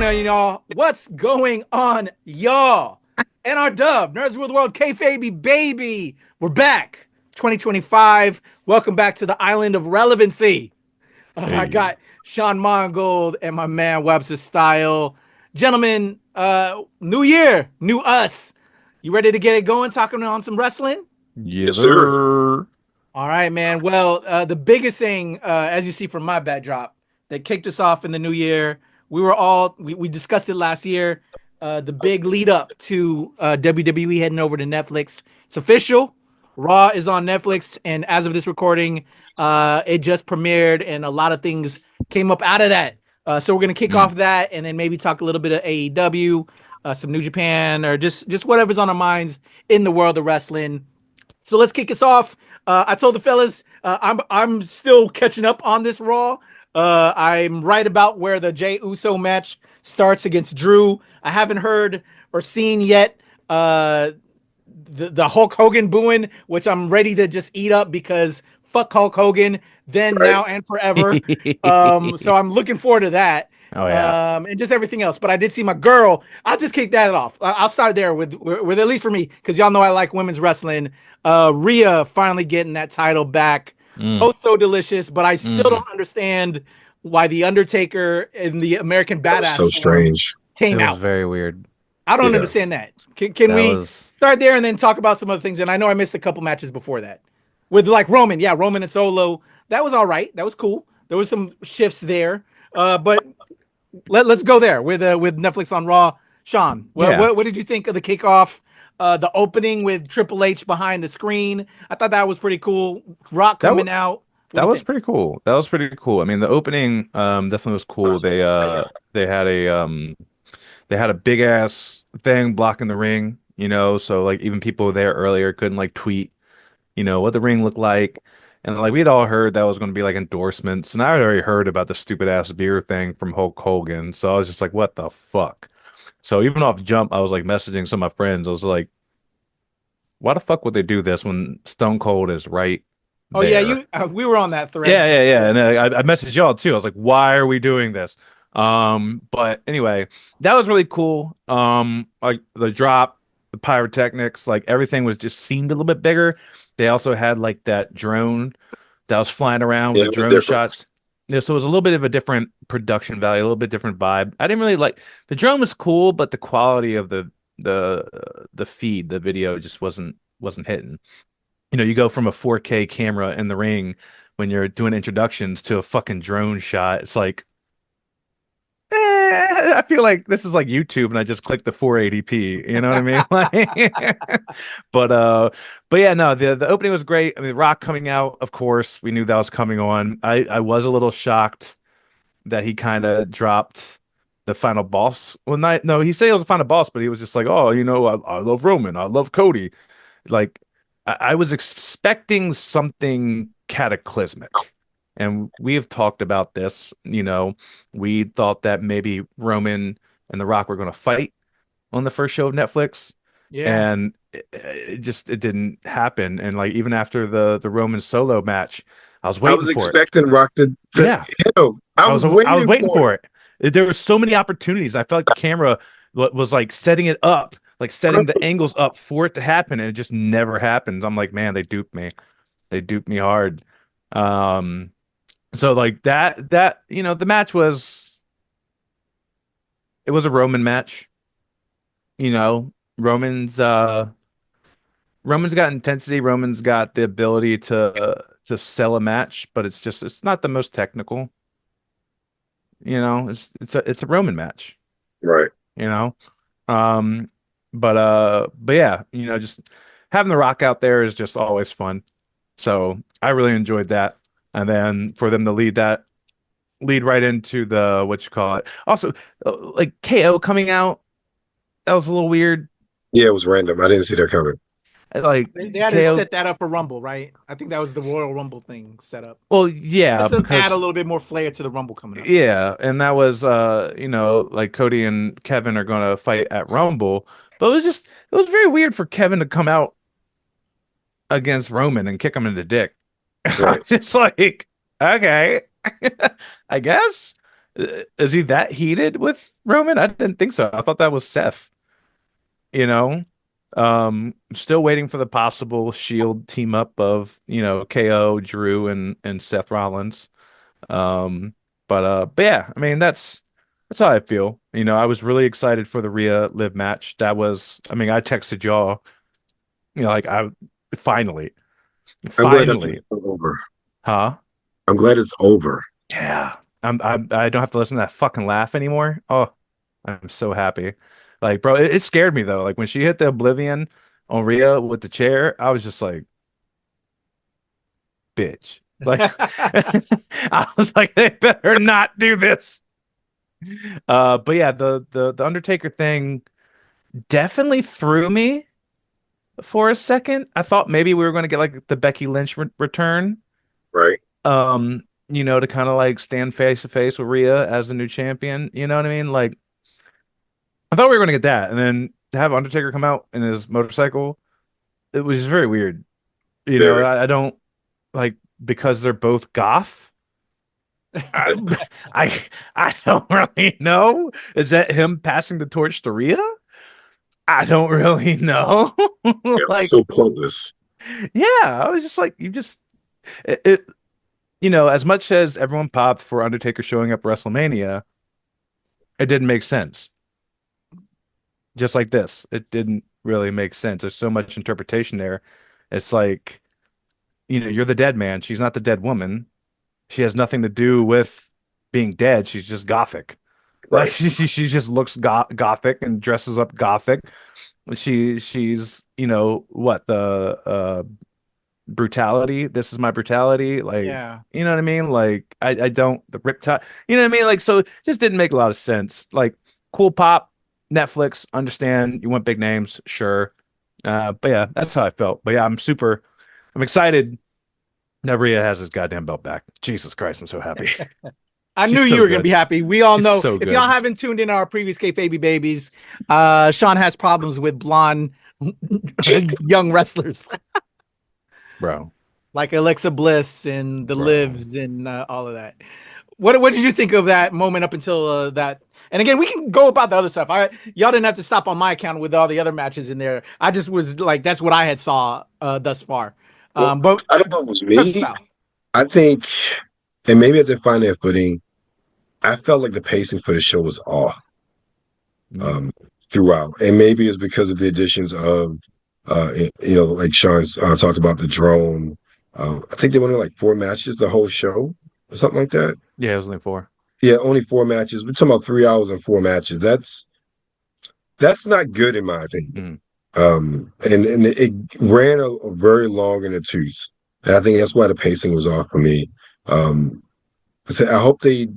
on, y'all? What's going on, y'all? NRW, Nerds Rule the World, KayFabeyBaby. We're back. 2025. Welcome back to the island of relevancy. I Hey. got Sean Mongold and my man Webster Style. Gentlemen, new year, new us. You ready to get it going, talking on some wrestling? Yes, Yes, sir. sir. All right, man. Well, the biggest thing, as you see from my backdrop, that kicked us off in the new year, we discussed it last year. The big lead up to WWE heading over to Netflix. It's official. Raw is on Netflix, and as of this recording, it just premiered, and a lot of things came up out of that. So we're gonna kick off that, and then maybe talk a little bit of AEW, some New Japan, or just whatever's on our minds in the world of wrestling. So let's kick us off. I told the fellas I'm still catching up on this Raw. I'm right about where the Jey Uso match starts against Drew. I haven't heard or seen yet the Hulk Hogan booing, which I'm ready to just eat up because fuck Hulk Hogan then, Right. now, and forever. So I'm looking forward to that. Oh yeah. And just everything else. But I did see my girl. I'll just kick that off. I'll start there with at least for me, because y'all know I like women's wrestling. Rhea finally getting that title back. Oh, so delicious. But I still don't understand why the Undertaker in the American That was Badass so form strange. came It was out. very weird. I don't Yeah. understand that. Can That we was start there and then talk about some other things? And I know I missed a couple matches before that with like Roman. Yeah, Roman and Solo. That was all right. That was cool. There was some shifts there. But let's go there with Netflix on Raw. Sean, Yeah. what did you think of the kickoff? The opening with Triple H behind the screen. I thought that was pretty cool. Rock that coming was out. What that do you was think? pretty cool. That was pretty cool. I mean, the opening definitely was cool. They had a big ass thing blocking the ring, so like even people there earlier couldn't like tweet, what the ring looked like. And like we'd all heard that was going to be like endorsements, and I had already heard about the stupid ass beer thing from Hulk Hogan. So I was just like, what the fuck? So even off jump, I was like messaging some of my friends. I was like, why the fuck would they do this when Stone Cold is right Oh yeah, there? we were on that thread. Yeah, yeah, yeah. And I messaged y'all too. I was like, why are we doing this? But anyway, that was really cool. Like the drop, the pyrotechnics, like everything was just seemed a little bit bigger. They also had like that drone that was flying around with Yeah, the it was drone different. shots. Yeah, so it was a little bit of a different production value, a little bit different vibe. I didn't really like the drone was cool, but the quality of the feed, the video just wasn't hitting. You go from a 4K camera in the ring when you're doing introductions to a fucking drone shot. It's like, I feel like this is like YouTube and I just clicked the 480p. You know what I mean? Like, but but yeah, no, the opening was great. I mean, Rock coming out, of course, we knew that was coming on. I was a little shocked that he kind of dropped the final boss. Well, not no, he said it was the final boss, but he was just like, oh, I love Roman, I love Cody. Like I was expecting something cataclysmic. And we have talked about this, we thought that maybe Roman and The Rock were going to fight on the first show of Netflix, Yeah. and it didn't happen. And like even after the Roman solo match, I was I waiting was for it. expecting Rock to Yeah, hit him. I was I was waiting waiting for for it. it. There were so many opportunities. I felt like the camera was like setting it up, like setting the angles up for it to happen, and it just never happens. I'm like, man, they duped me. They duped me hard. Um, so like the match it was a Roman match. You know, Roman's Roman's got intensity. Roman's got the ability to sell a match, but it's not the most technical. It's a Roman match. Right. You know. Um, but yeah, just having the Rock out there is just always fun. So I really enjoyed that. And then for them to lead right into the what you call it. Also, like KO coming out, that was a little weird. Yeah, it was random. I didn't see that coming. Like They had to KO, set that up for Rumble, right? I think that was the Royal Rumble thing set up. well, yeah, Just to add a because little bit more flair to the Rumble coming up. yeah, and that was like Cody and Kevin are gonna fight at Rumble, but it was very weird for Kevin to come out against Roman and kick him in the dick. Right. It's like, okay, I guess. Is he that heated with Roman? I didn't think so. I thought that was Seth. You know, still waiting for the possible Shield team up of KO, Drew, and Seth Rollins. But yeah, I mean that's how I feel. I was really excited for the Rhea Liv match. That was, I mean, I texted y'all, like I finally, I'm glad that's finally, over. huh? I'm glad it's over. Yeah. I don't have to listen to that fucking laugh anymore. Oh, I'm so happy. Like, bro, it scared me though. Like when she hit the Oblivion on Rhea with the chair, I was just like, bitch. Like I was like, they better not do this. But yeah, the Undertaker thing definitely threw me for a second. I thought maybe we were going to get like the Becky Lynch return, Right. to kind of like stand face to face with Rhea as the new champion. You know what I mean? Like I thought we were going to get that, and then to have Undertaker come out in his motorcycle, it was very weird. Very. I don't like because they're both goth. I, I don't really know. Is that him passing the torch to Rhea? I don't really know. Yeah, it was Like, so pointless. yeah, I was just like, you just as much as everyone popped for Undertaker showing up WrestleMania, it didn't make sense. Just like this, it didn't really make sense. There's so much interpretation there. It's like, you're the dead man. She's not the dead woman. She has nothing to do with being dead. She's just gothic. Like Right. she just looks gothic and dresses up gothic. She's what the brutality. This is my brutality. Like, Yeah. you know what I mean? Like I don't the riptide. You know what I mean? Like, so it just didn't make a lot of sense. Like, cool pop, Netflix, understand you want big names, sure. But yeah, that's how I felt. But yeah, I'm excited that Rhea has his goddamn belt back. Jesus Christ, I'm so happy. I knew She's you so were going to be good. happy. We all She's know. so If y'all good, haven't tuned in our previous KayFabey babies, Sean has problems with blonde young wrestlers bro. like Alexa Bliss and the Bro. Lives and all of that. What did you think of that moment up until that? And again, we can go about the other stuff. Y'all didn't have to stop on my account with all the other matches in there. I just was like, that's what I had saw thus far. Well, But I don't know if it was touch me. style. I think, and maybe at the find that footing, I felt like the pacing for the show was off Mm. um, throughout, and maybe it's because of the additions of, like Sean talked about the drone. I think they went on like 4 matches the whole show or something like that. Yeah, it was only four. Yeah, only 4 matches. We're talking about 3 hours and 4 matches. That's not good in my opinion. Mm. And it ran a very long in the tooth. And I think that's why the pacing was off for me. Um, I hope they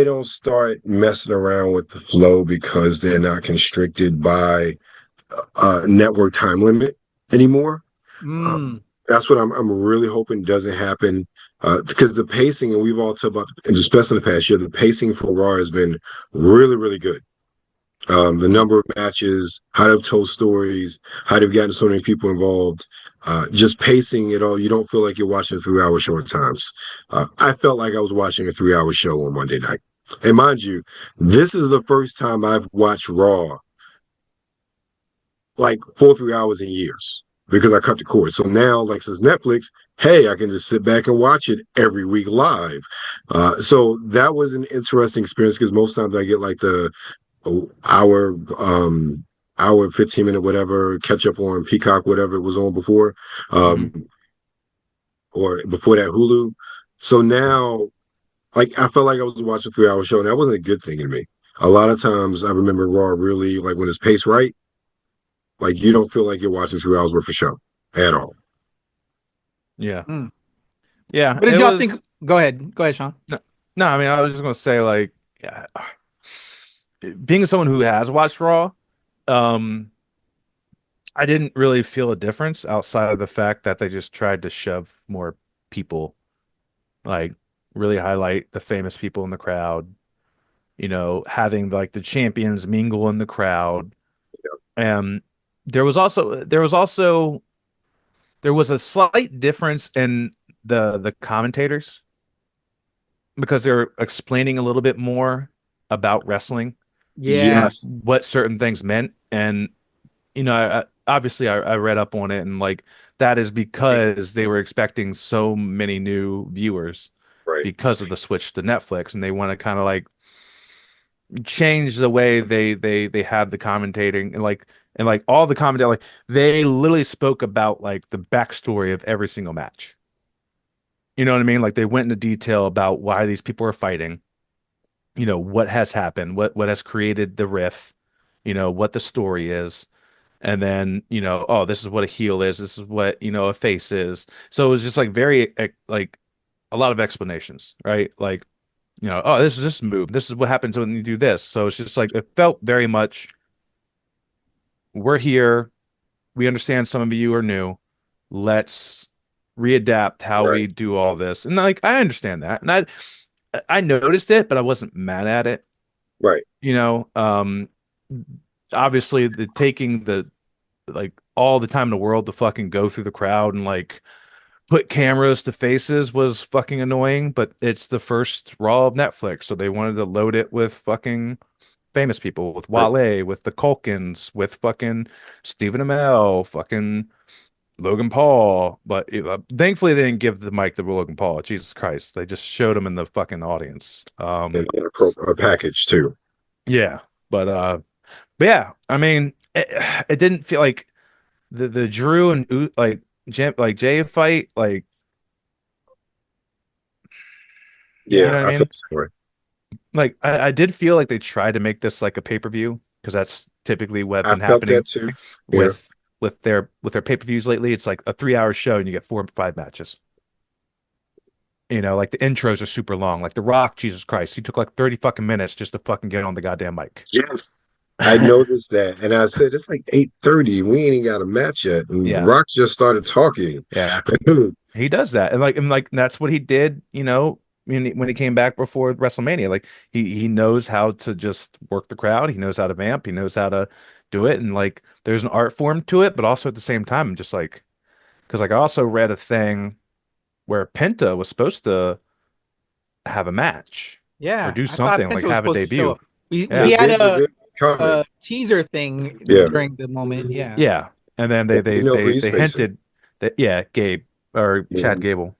don't start messing around with the flow because they're not constricted by network time limit anymore. Mm. That's what I'm really hoping doesn't happen. Because the pacing, and we've all talked about, and especially in the past year, the pacing for Raw has been really, really good. The number of matches, how they've told stories, how they've gotten so many people involved, just pacing it all. You don't feel like you're watching a 3 hour show at times. I felt like I was watching a 3 hour show on Monday night. And mind you, this is the first time I've watched Raw like full 3 hours in years because I cut the cord. So now, like since Netflix, hey, I can just sit back and watch it every week live. So that was an interesting experience because most times I get like the hour, hour 15 minute whatever catch up on Peacock, whatever it was on before, Hmm. or before that Hulu. So now, like I felt like I was watching a 3 hour show, and that wasn't a good thing to me. A lot of times, I remember Raw really like when it's paced right, like you don't feel like you're watching 3 hours worth of show at all. Yeah. Mm. Yeah, What did it y'all think? was Go ahead, Sean. no, no, I mean, I was just gonna say like, yeah, being someone who has watched Raw, um, I didn't really feel a difference outside of the fact that they just tried to shove more people, like really highlight the famous people in the crowd, having like the champions mingle in the crowd. And there was a slight difference in the commentators. because they're explaining a little bit more about wrestling Yeah. and Yes. what certain things meant. And obviously I read up on it, and like that is because they were expecting so many new viewers Right. because of the switch to Netflix, and they want to kind of like change the way they have the commentating, and like all the commentary, like they literally spoke about like the backstory of every single match. You know what I mean? Like they went into detail about why these people are fighting, what has happened, what has created the riff, what the story is. And then, oh, this is what a heel is, this is what, a face is. So it was just like very like a lot of explanations, right? Like, oh, this is this move, this is what happens when you do this. So it's just like it felt very much, we're here, we understand some of you are new, let's readapt how Right. we do all this. And like I understand that. And I noticed it, but I wasn't mad at it. Right. You know, um, Obviously the taking the like all the time in the world to fucking go through the crowd and like put cameras to faces was fucking annoying, but it's the first Raw of Netflix, so they wanted to load it with fucking famous people, with Right. Wale, with the Culkins, with fucking Stephen Amell, fucking Logan Paul. But thankfully they didn't give the mic to Logan Paul. Jesus Christ, they just showed him in the fucking audience. And a package too. Yeah, but yeah, I mean, it didn't feel like the Drew and Jay fight, like, you Yeah, know what Yeah. I I feel mean? the same way. Like I did feel like they tried to make this like a pay-per-view, because that's typically what I been felt that happening too. Yeah. with their pay-per-views lately. It's like a 3 hour show and you get 4 or 5 matches. Like the intros are super long. Like The Rock, Jesus Christ, he took like 30 fucking minutes just to fucking get on the goddamn mic. Yes. I noticed that, and I said it's like 8:30. We ain't even got a match yet, and Yeah, Rock just started talking. yeah. He does that, and like that's what he did. When he came back before WrestleMania, like he knows how to just work the crowd. He knows how to vamp. He knows how to do it, and like there's an art form to it, but also at the same time, just like because like I also read a thing where Penta was supposed to have a match or Yeah. do I thought something, like Penta was have a supposed to show debut. up. We Yeah, had They were good comment. a teaser thing Yeah. during the moment. Yeah. yeah, and then they You they know who they he's they facing. hinted that, yeah, Gabe or Chad Mhm. Gable.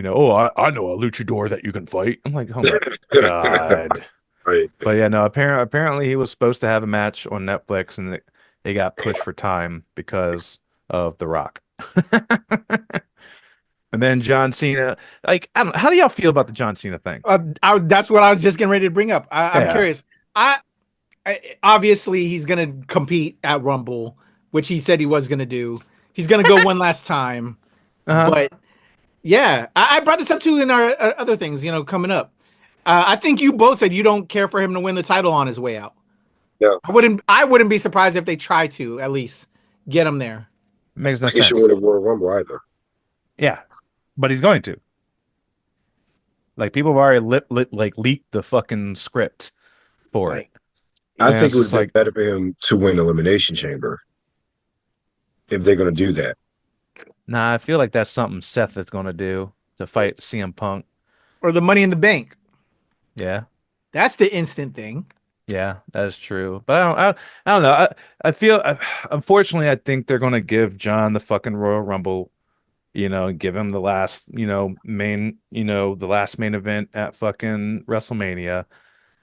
Oh, I know a luchador that you can fight. I'm like, oh my God. Right. But yeah, no, apparently he was supposed to have a match on Netflix, and they got pushed for time because of The Rock. And then John Cena, like, I don't how do y'all feel about the John Cena thing? That's what I was just getting ready to bring up. I'm Yeah. curious. Obviously he's gonna compete at Rumble, which he said he was gonna do. He's gonna go one last time, Uh-huh. but yeah, I brought this up too in our other things, coming up. I think you both said you don't care for him to win the title on his way out. Yeah. I wouldn't be surprised if they try to at least get him there. Makes no He should sense. win a Royal Rumble either. Yeah. But he's going to. Like people have already like leaked the fucking script for it. Like, I And think it's it would just have been like, better for him to win Elimination Chamber if they're going to do that. nah, I feel like that's something Seth is gonna do to fight CM Punk. or the Money in the Bank. Yeah. That's the instant thing. Yeah, that is true. But I don't know. I feel, unfortunately, I think they're going to give John the fucking Royal Rumble, give him the last, the last main event at fucking WrestleMania.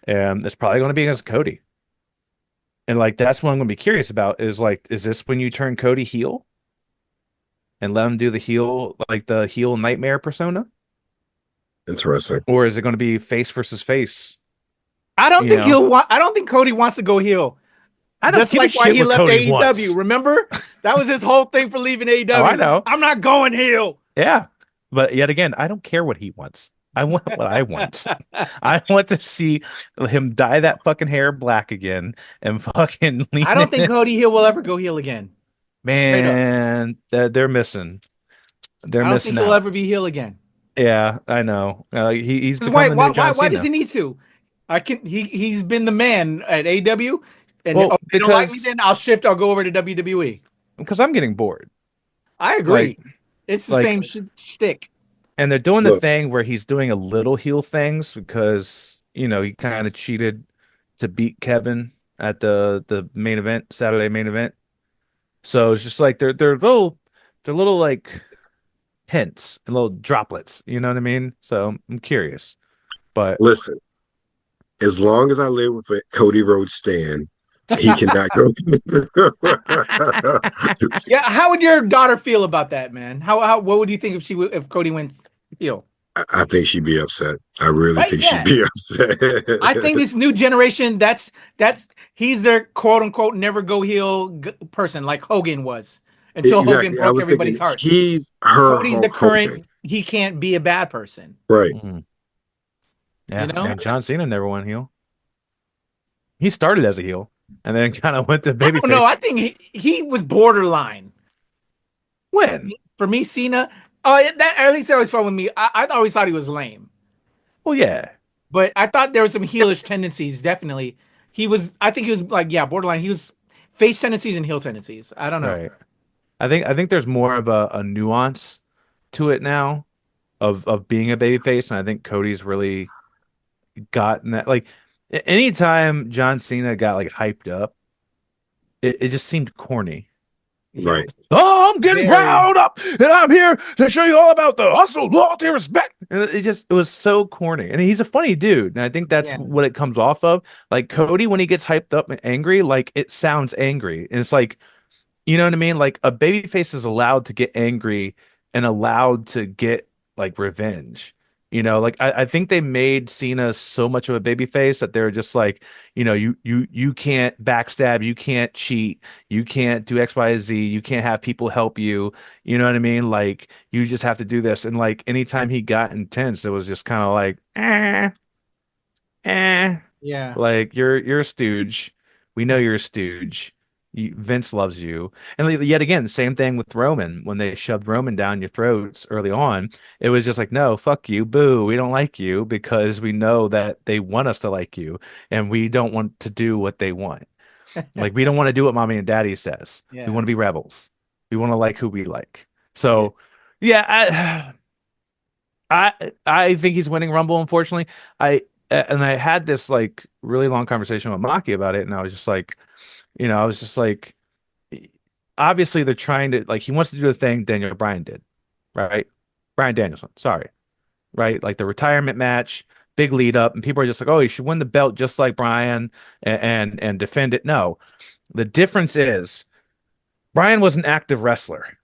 And it's probably going to be against Cody. And like, that's what I'm going to be curious about is like, is this when you turn Cody heel and let him do the heel, like the heel nightmare persona? Interesting. Or is it going to be face versus face? I don't You think know, I don't think Cody wants to go heel. I don't Just give a like why shit he what left Cody AEW. wants. Remember? That was his whole thing for leaving Oh, I AEW. know. I'm not going heel. Yeah. But yet again, I don't care what he wants. I want what I want. I want to see him dye that fucking hair black again and fucking lean I don't think in. Cody Hill will ever go heel again. Straight up. Man, they're missing. They're I don't think missing he'll out. ever be heel again. Yeah, I know. He's Because become the new John why does he Cena. need to? He's been the man at AEW, and Well, they don't like me. Then I'll shift. I'll go over to WWE. because I'm getting bored. I Like agree. It's the like same shtick. And they're doing the Look, thing where he's doing a little heel things because, he kind of cheated to beat Kevin at the main event, Saturday main event. So it's just like they're little like hints and little droplets, you know what I mean? So I'm curious. But listen. As long as I live with a Cody Rhodes stan, he cannot go. Yeah, how would your daughter feel about that, man? What would you think if Cody went heel? I think she'd be upset. I really Right? think she'd Yeah. be upset. I think this new generation, that's he's their quote unquote never go heel person like Hogan was until Hogan Exactly. I broke was thinking everybody's hearts. he's her Cody's the Hulk Hogan. current, he can't be a bad person, Right. you yeah, I know? mean, John Cena never went heel. He started as a heel and then kind of went to I don't know. I babyface. think he was borderline. When? For me, Cena, that at least always felt with me. I always thought he was lame. Well, yeah. But I thought there were some heelish tendencies. Definitely, I think he was like, yeah, borderline. He was face tendencies and heel tendencies. I don't know. Right. I think there's more of a nuance to it now of being a babyface, and I think Cody's really gotten that. Like anytime John Cena got like hyped up, it just seemed corny. Yeah, Right. Oh, I'm getting very. riled up, and I'm here to show you all about the hustle, loyalty, respect. And it was so corny. And he's a funny dude, and I think that's Yeah, what it comes off of. Like Cody, when he gets hyped up and angry, like it sounds angry, and it's like, you know what I mean? Like a babyface is allowed to get angry and allowed to get like revenge. Like I think they made Cena so much of a babyface that they're just like, you can't backstab, you can't cheat, you can't do X, Y, Z, you can't have people help you. You know what I mean? Like you just have to do this. And like anytime he got intense, it was just kind of like, eh. yeah, Like you're a stooge. We know you're a stooge. Vince loves you. And yet again, same thing with Roman. When they shoved Roman down your throats early on, it was just like, no, fuck you, boo. We don't like you because we know that they want us to like you, and we don't want to do what they want. Like we don't want to do what mommy and daddy says. We yeah, want to be rebels. We want to like who we like. yeah. So, yeah, I think he's winning Rumble. Unfortunately, I had this like really long conversation with Maki about it, and I was just like, I was just like, obviously they're trying to like he wants to do the thing Daniel Bryan did, right? Bryan Danielson, sorry, right? Like the retirement match, big lead up, and people are just like, oh, you should win the belt just like Bryan and defend it. No, the difference is Bryan was an active wrestler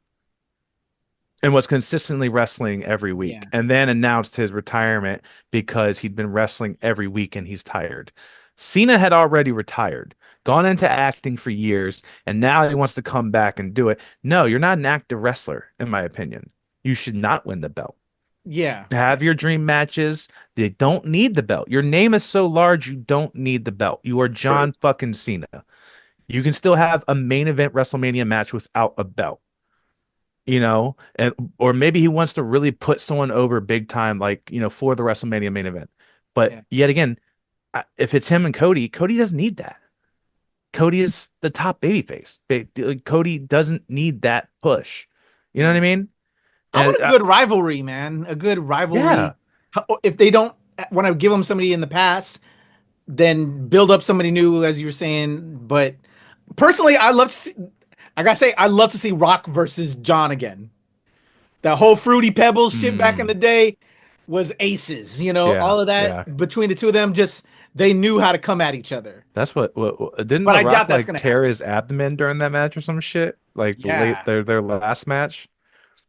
and was consistently wrestling every Yeah. week and then announced his retirement because he'd been wrestling every week and he's tired. Cena had already retired, gone into acting for years, and now he wants to come back and do it. No, you're not an active wrestler, in my opinion. You should not win the belt. Yeah. Have your dream matches. They don't need the belt. Your name is so large, you don't need the belt. You are John fucking Cena. You can still have a main event WrestleMania match without a belt. And or maybe he wants to really put someone over big time, like, for the WrestleMania main event. But Yeah. yet again, if it's him and Cody doesn't need that. Cody is the top babyface. Cody doesn't need that push. You know what I mean? I And want a good rivalry, man. A good rivalry. yeah, If they don't want to give them somebody in the past, then build up somebody new, as you were saying. But personally, I gotta say, I love to see Rock versus John again. That whole Fruity Pebbles shit back in mm, the day was aces. yeah, All of yeah. that between the two of them, just they knew how to come at each other. That's what didn't But The I doubt Rock that's like gonna tear happen. his abdomen during that match or some shit? Like Yeah. their last match.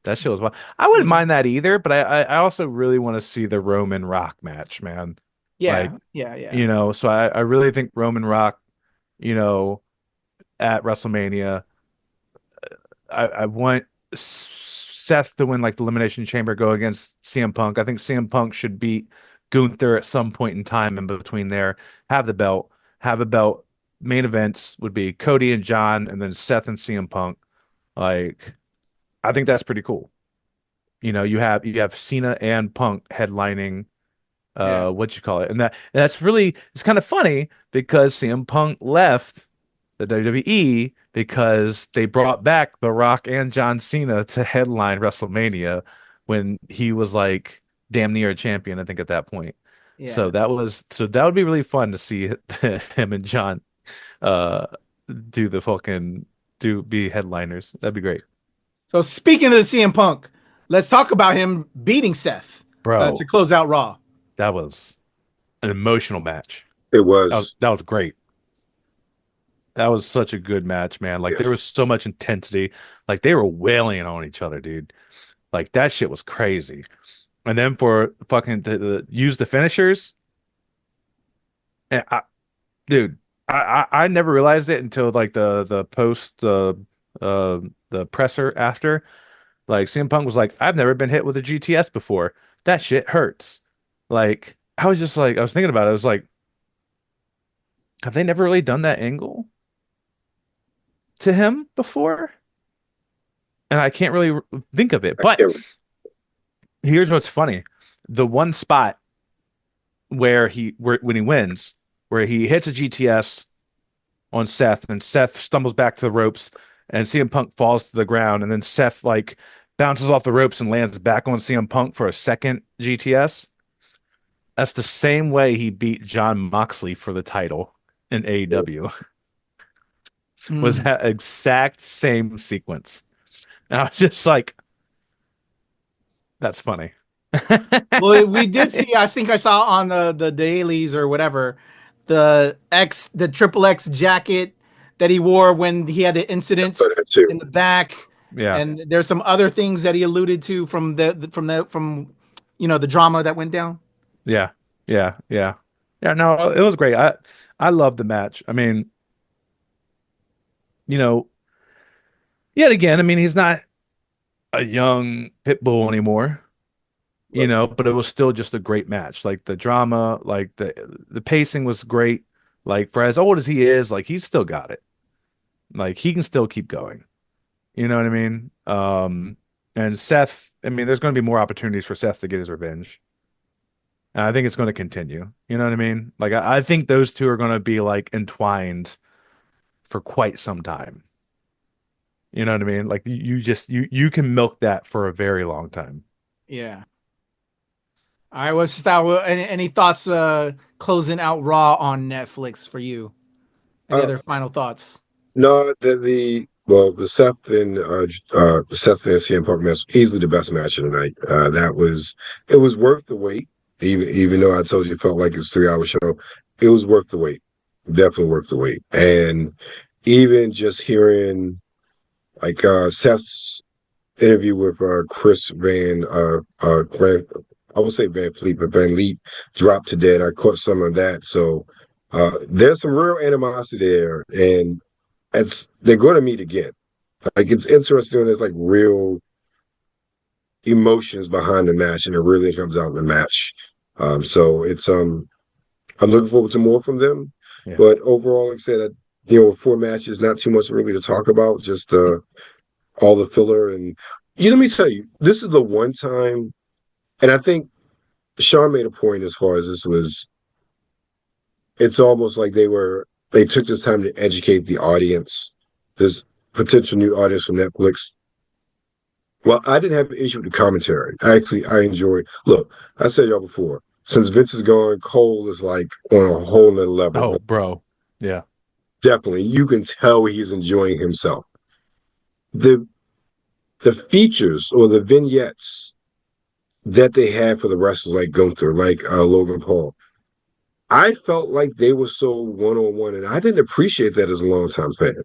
That shit was wild. I wouldn't Mhm. mind that either, but I also really want to see the Roman Rock match, man. Like, Yeah. Yeah. Yeah. so I really think Roman Rock, you know, at WrestleMania, I want Seth to win like the Elimination Chamber, go against CM Punk. I think CM Punk should beat Gunther at some point in time in between there, have the belt, have a belt. Main events would be Cody and John, and then Seth and CM Punk. Like, I think that's pretty cool. You have Cena and Punk headlining Yeah. what you call it. And that's really, it's kind of funny because CM Punk left the WWE because they brought back The Rock and John Cena to headline WrestleMania when he was like damn near a champion, I think at that point. Yeah. That would be really fun to see him and John uh do the fucking do be headliners. That'd be great. So speaking of the CM Punk, let's talk about him beating Seth to Bro, close out Raw. that was an emotional match. It was. That was great. That was such a good match, man. Like Yeah. there was so much intensity. Like they were wailing on each other, dude. Like that shit was crazy. And then for fucking use the finishers, and dude, I never realized it until like the post the presser after. Like CM Punk was like, I've never been hit with a GTS before. That shit hurts. Like I was just like I was thinking about it. I was like, have they never really done that angle to him before? And I can't really think of it. But here's what's funny. The one spot where when he wins, where he hits a GTS on Seth, and Seth stumbles back to the ropes, and CM Punk falls to the ground, and then Seth like bounces off the ropes and lands back on CM Punk for a second GTS. That's the same way he beat John Moxley for the title in AEW. Was that exact same sequence. And I was just like, that's funny. Well, we did see, I think I saw on the dailies or whatever, the triple X jacket that he wore when he had the incident in the back. Yeah. And there's some other things that he alluded to from the drama that went down. Yeah. No, it was great. I loved the match. I mean, yet again, I mean, he's not a young pit bull anymore. But it was still just a great match. Like the drama, like the pacing was great. Like for as old as he is, like he's still got it. Like he can still keep going. You know what I mean? And Seth, I mean, there's going to be more opportunities for Seth to get his revenge. And I think it's going to continue. You know what I mean? Like I think those two are going to be like entwined for quite some time. You know what I mean? Like you can milk that for a very long time. Yeah. All right, what's any thoughts closing out Raw on Netflix for you? Any other final thoughts? No, the Seth and CM Punk match was easily the best match of the night. It was worth the wait, even though I told you it felt like it's a 3 hour show. It was worth the wait, definitely worth the wait. And even just hearing like Seth's interview with Chris I would say Van Fleet, but Van Leet dropped today, and I caught some of that. So there's some real animosity there, and they're going to meet again. Like it's interesting. There's like real emotions behind the match, and it really comes out in the match. So I'm looking forward to more from them. Yeah. But overall, like I said, 4 matches, not too much really to talk about. Just all the filler, and let me tell you, this is the one time. And I think Sean made a point as far as this was, it's almost like they took this time to educate the audience, this potential new audience from Netflix. Well, I didn't have an issue with the commentary. I enjoyed, look, I said y'all before, since Vince is gone, Cole is like on a whole nother level. Oh, bro. Yeah. Definitely. You can tell he's enjoying himself. The features or the vignettes that they had for the wrestlers like Gunther, like Logan Paul, I felt like they were so one-on-one, and I didn't appreciate that as a longtime fan.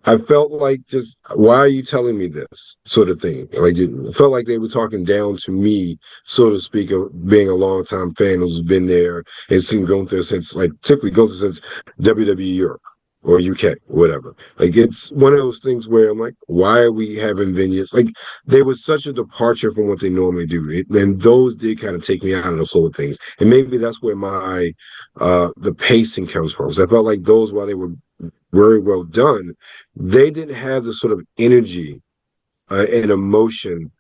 I felt like, just why are you telling me this sort of thing? Like it felt like they were talking down to me, so to speak, of being a longtime fan who's been there and seen Gunther since, like, typically Gunther since WWE Europe or UK, whatever. Like it's one of those things where I'm like, why are we having vignettes? Like there was such a departure from what they normally do, and those did kind of take me out of the flow of things. And maybe that's where my the pacing comes from. So I felt like those, while they were very well done, they didn't have the sort of energy and emotion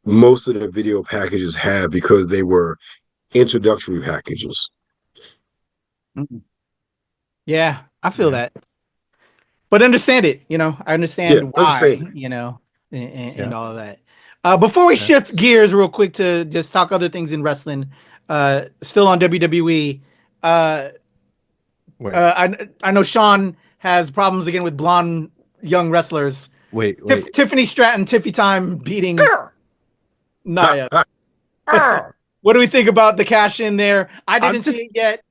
most of the video packages have, because they were introductory packages. Yeah, I feel that, but understand it. I understand why. And all of that. Before we Yeah. shift gears real quick to just talk other things in wrestling, still on WWE. Uh, Wait, I know Sean has problems again with blonde young wrestlers. wait. Tiffany Stratton, Tiffy Time beating Nia. I'm What do we think about the cash in there? I didn't see just it yet.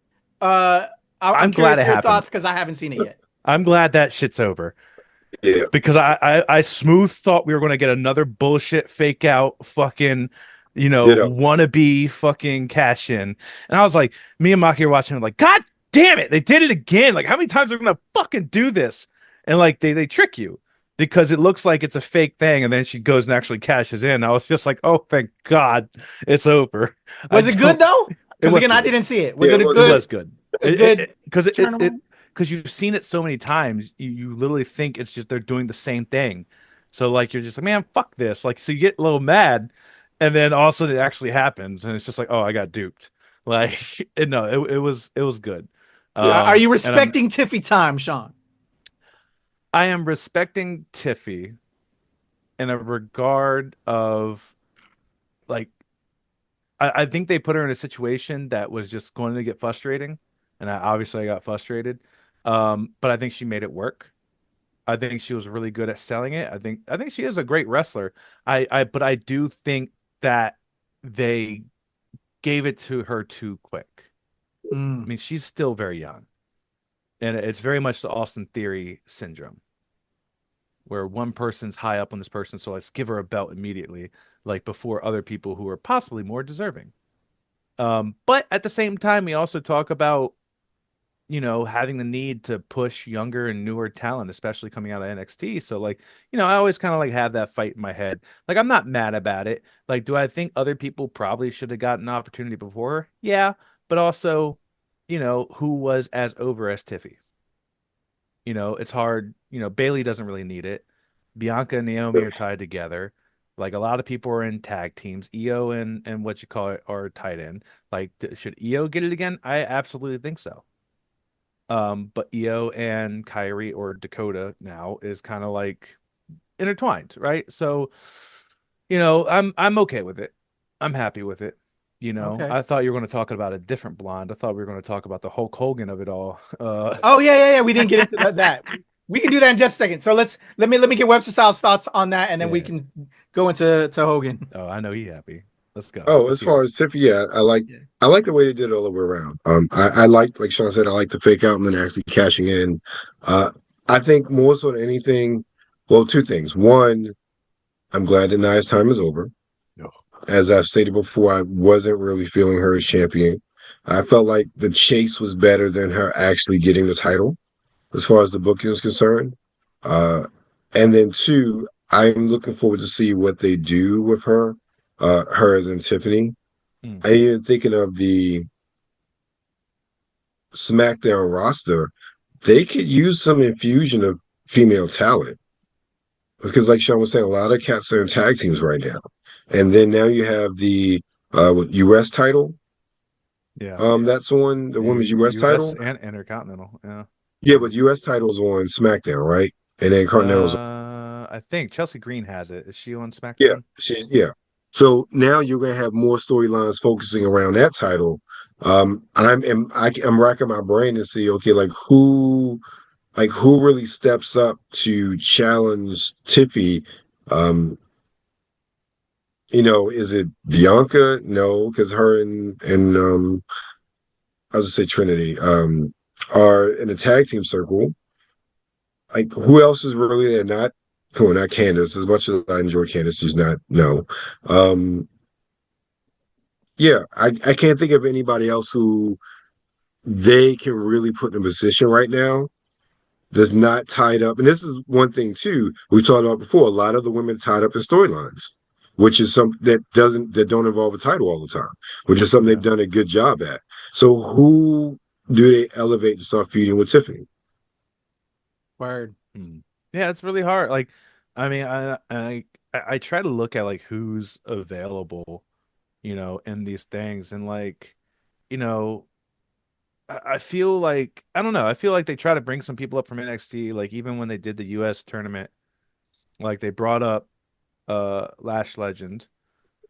I'm I'm glad curious it your happened. thoughts because I haven't seen it yet. I'm glad that shit's over. Yeah. Because I smooth thought we were going to get another bullshit fake out fucking, Ditto. wannabe fucking cash in. And I was like, me and Maki are watching it like, God damn it, they did it again. Like, how many times are we going to fucking do this? And like, they trick you because it looks like it's a fake thing. And then she goes and actually cashes in. I was just like, oh, thank God it's over. I Was it good don't, though? it Because was again, I good. didn't see it. Was Yeah, it it a was It good. was good. a good Because turnaround? because you've seen it so many times, you literally think it's just they're doing the same thing. So like you're just like, man, fuck this. Like so you get a little mad, and then also it actually happens, and it's just like, oh, I got duped. Like no, it was good. Are you And respecting Tiffy Time, Sean? I am respecting Tiffy in a regard of like I think they put her in a situation that was just going to get frustrating, and obviously I got frustrated. But I think she made it work. I think she was really good at selling it. I think she is a great wrestler. But I do think that they gave it to her too quick. I Mm, mean, she's still very young, and it's very much the Austin Theory syndrome, where one person's high up on this person, so let's give her a belt immediately, like before other people who are possibly more deserving. But at the same time, we also talk about having the need to push younger and newer talent, especially coming out of NXT. So like, I always kind of like have that fight in my head. Like I'm not mad about it. Like, do I think other people probably should have gotten an opportunity before her? Yeah, but also, who was as over as Tiffy? It's hard. Bailey doesn't really need it. Bianca and Naomi are tied together. Like a lot of people are in tag teams. Io and what you call it are tied in. Like, should Io get it again? I absolutely think so. But Io and Kyrie or Dakota now is kind of like intertwined, right? So, I'm okay with it. I'm happy with it. okay. I thought you were going to talk about a different blonde. I thought we were going to talk about the Hulk Hogan of it all. Oh yeah. We didn't get into that. We can do that in just a second. So let me get Webster Styles' thoughts on that, and then we Yeah. can go into Hogan. Oh, I know he happy. Let's go. Oh, Let's as hear far it. as Tiffy, yeah, Yeah. I like the way they did it all the way around. I like Sean said, I like the fake out and then actually cashing in. Uh, I think more so than anything, well, two things. One, I'm glad that Nia's time is over. No. As I've stated before, I wasn't really feeling her as champion. I felt like the chase was better than her actually getting the title, as far as the booking is concerned. Uh, and then two, I'm looking forward to see what they do with her, her as in Tiffany. Mm. I even thinking of the SmackDown roster, they could use some infusion of female talent because, like Sean was saying, a lot of cats are in tag teams right now, and then now you have the U.S. title. Yeah. That's on the women's U.S. U.S. title. and Intercontinental. Yeah. Yeah, but U.S. title is on SmackDown, right? And then Continental's I think Chelsea Green has it. Is she on yeah, SmackDown? yeah. So now you're gonna have more storylines focusing around that title. I'm racking my brain to see okay, like who really steps up to challenge Tiffy. Um, is it Bianca? No, because her and I was gonna say Trinity are in a tag team circle. Like who else is really there? Not come on, not Candace. As much as I enjoy Candace, she's not. No. Um, yeah, I can't think of anybody else who they can really put in a position right now that's not tied up. And this is one thing too we talked about before. A lot of the women tied up in storylines, which is something that don't involve a title all the time, which is something they've Yeah. done a good job at. So who do they elevate to start feuding with Tiffany? Word. Hmm. Yeah, it's really hard. Like, I mean, I try to look at like who's available, in these things, and like, you know, I feel like I don't know. I feel like they try to bring some people up from NXT, like even when they did the U.S. tournament, like they brought up. Lash Legend.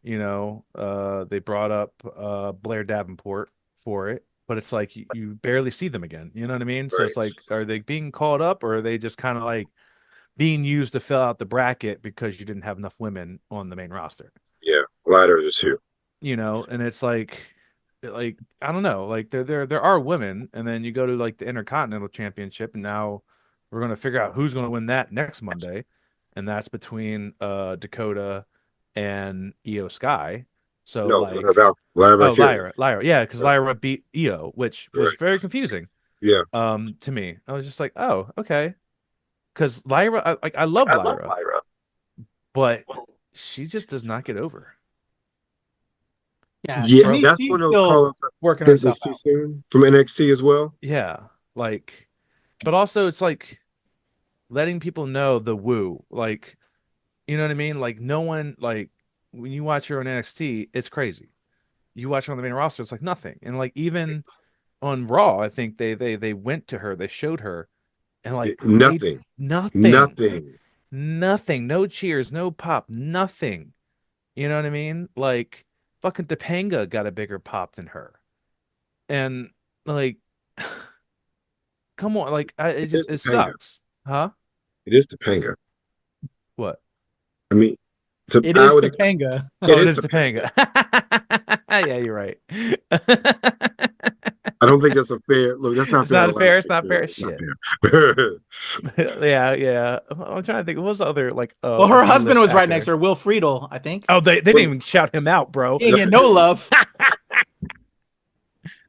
They brought up Blair Davenport for it, but it's like you barely see them again. You know what I mean? So Right. it's like, are they being called up, or are they just kind of like being used to fill out the bracket because you didn't have enough women on the main roster? Yeah. Ladder is too. And it's like I don't know, like there are women, and then you go to like the Intercontinental Championship, and now we're gonna figure out who's gonna win that next Monday, and that's between Dakota and Io Sky. So No, like, Ladder oh, Valkyria. Lyra, yeah, because Lyra beat Io, which was Right. very confusing Yeah. to me. I was just like, oh, okay, because Lyra, I love Lyra, but she just does not get over. Yeah, Yeah. to me, That's she's one of those still call-ups I working think was herself too out. soon from NXT as well. Yeah, like, but also it's like letting people know the woo, like, you know what I mean? Like, no one, like, when you watch her on NXT, it's crazy. You watch her on the main roster, it's like nothing. And like, even on Raw, I think they went to her, they showed her, and like made Nothing. nothing, Nothing. nothing, no cheers, no pop, nothing. You know what I mean? Like, fucking Topanga got a bigger pop than her, and like, come on, like, It is it Topanga. sucks, huh? It is Topanga. What? I mean, It I is would expect Topanga. it Oh, it is is Topanga. Topanga. Yeah, you're right. I don't think that's a fair look. That's not It's fair to not fair. It's Lashley. not fair. It's not Shit. fair. Yeah, yeah. I'm trying to think. What was the other like Well, a her husband B-list was right next actor? to her, Will Friedle, I think. Oh, they didn't Wait, even shout him out, bro. He ain't get no love.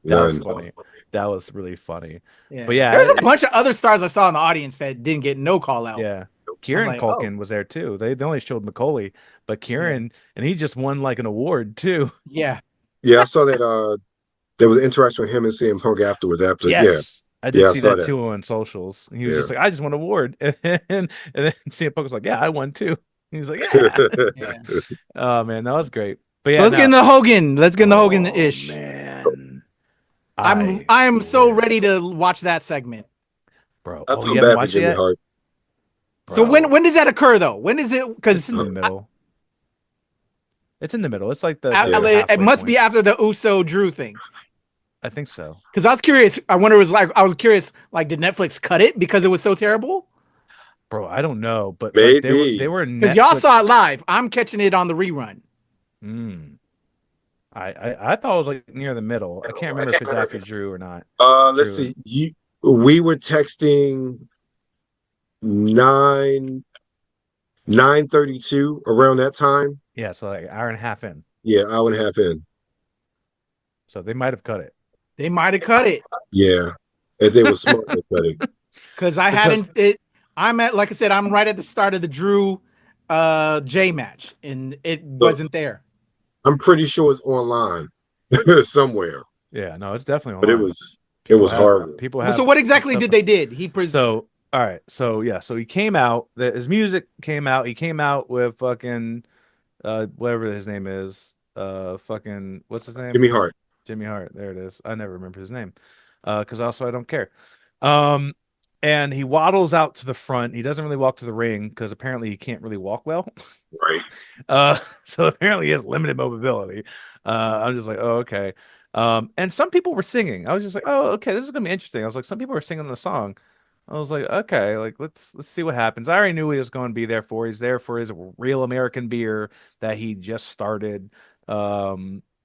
That was none. funny. That was really funny. But Yeah, yeah, there's a bunch of other stars I saw in the audience that didn't get no call out. yeah. I was Kieran like, oh, Culkin was there too. They only showed McCauley, but yeah, Kieran, and he just won like an award too. yeah, Yeah, I saw that. There was an interaction with him and CM Punk afterwards. After, yeah, Yes, I did yeah, I see saw that that. too on socials. He was Yeah. just like, I just won an award, and then CM Punk was like, yeah, I won too. He was like, yeah. yeah. Oh man, that was great. But So yeah, let's get no. into Hogan. Let's get into Hogan Oh ish. man, I'm I I'm so ready wish, to watch that segment. bro. I Oh, feel you haven't bad for watched it Jimmy yet, Hart. So when bro? when does that occur though? When is it? It's Because in the middle. It's in the middle. It's like Yeah. the it halfway must be point. after the Uso Drew thing. I think so, Because I was curious. I wonder. It was like I was curious. Like, did Netflix cut it because it was so terrible? bro. I don't know, but like they Maybe. were Because y'all saw it Netflix. live. I'm catching it on the rerun. Mm, I thought it was like near the middle. I can't remember if it's after Drew or not. Let's Drew and see. We were texting 9:32 around that time. yeah, so like an hour and a half in. Yeah, hour and a half in. So they might have cut it They might have cut it Yeah, if they were smart, they cut it. because I because hadn't. I'm at, like I said, I'm right at the start of the Drew J match, and it So wasn't there. I'm pretty sure it's online somewhere, yeah, no, it's definitely but it online. was it was horrible. People Well, so have what exactly stuff. did they did? So all right, so yeah, so he came out. His music came out. He came out with fucking whatever his name is. Fucking what's his name? Jimmy Hart. Jimmy Hart. There it is. I never remember his name. Because also I don't care. Um, and he waddles out to the front. He doesn't really walk to the ring because apparently he can't really walk well. Right. So apparently he has limited mobility. I'm just like, oh, okay. And some people were singing. I was just like, oh, okay, this is gonna be interesting. I was like, some people were singing the song. I was like, okay, like let's see what happens. I already knew he was going to be there for. He's there for his real American beer that he just started.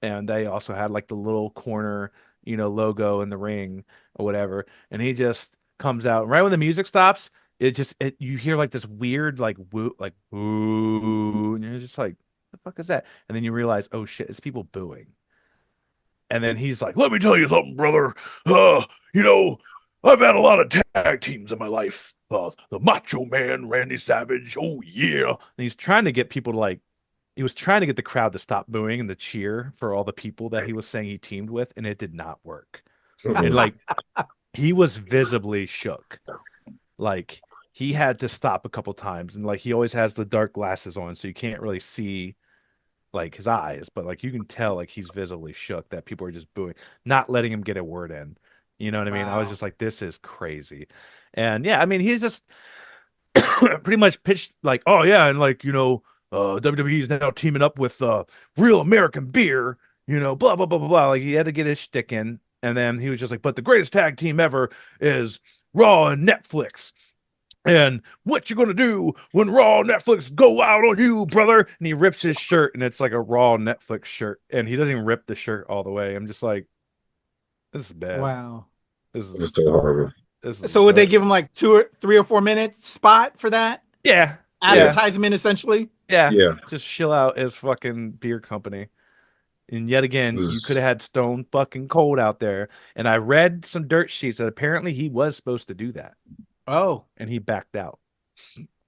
And they also had like the little corner, logo in the ring or whatever. And he just comes out right when the music stops. You hear like this weird like woo, like woo, and you're just like, the fuck is that? And then you realize, oh shit, it's people booing. And then he's like, let me tell you something, brother. You know, I've had a lot of tag teams in my life. The Macho Man, Randy Savage. Oh, yeah. And he's trying to get people to like, he was trying to get the crowd to stop booing and to cheer for all the people that he was saying he teamed with, and it did not work. And like, he was visibly shook. Like, he had to stop a couple times. And like, he always has the dark glasses on, so you can't really see like his eyes, but like you can tell like he's visibly shook that people are just booing, not letting him get a word in. You know what I mean? I was Wow. just like, this is crazy. And yeah, I mean, he's just pretty much pitched like, oh yeah, and like, WWE is now teaming up with Real American Beer, blah blah blah blah blah. Like he had to get his shtick in, and then he was just like, but the greatest tag team ever is Raw and Netflix. And what you gonna do when Raw and Netflix go out on you, brother? And he rips his shirt, and it's like a Raw Netflix shirt, and he doesn't even rip the shirt all the way. I'm just like, this is bad. Wow. This is It's so horrible. So would they give him like 3 or 4 minutes spot for that? Yeah. Advertisement, essentially? Yeah. Just chill out as fucking beer company. And yet again, you could have had Stone fucking Cold out there. And I read some dirt sheets that apparently he was supposed to do that. Oh. And he backed out.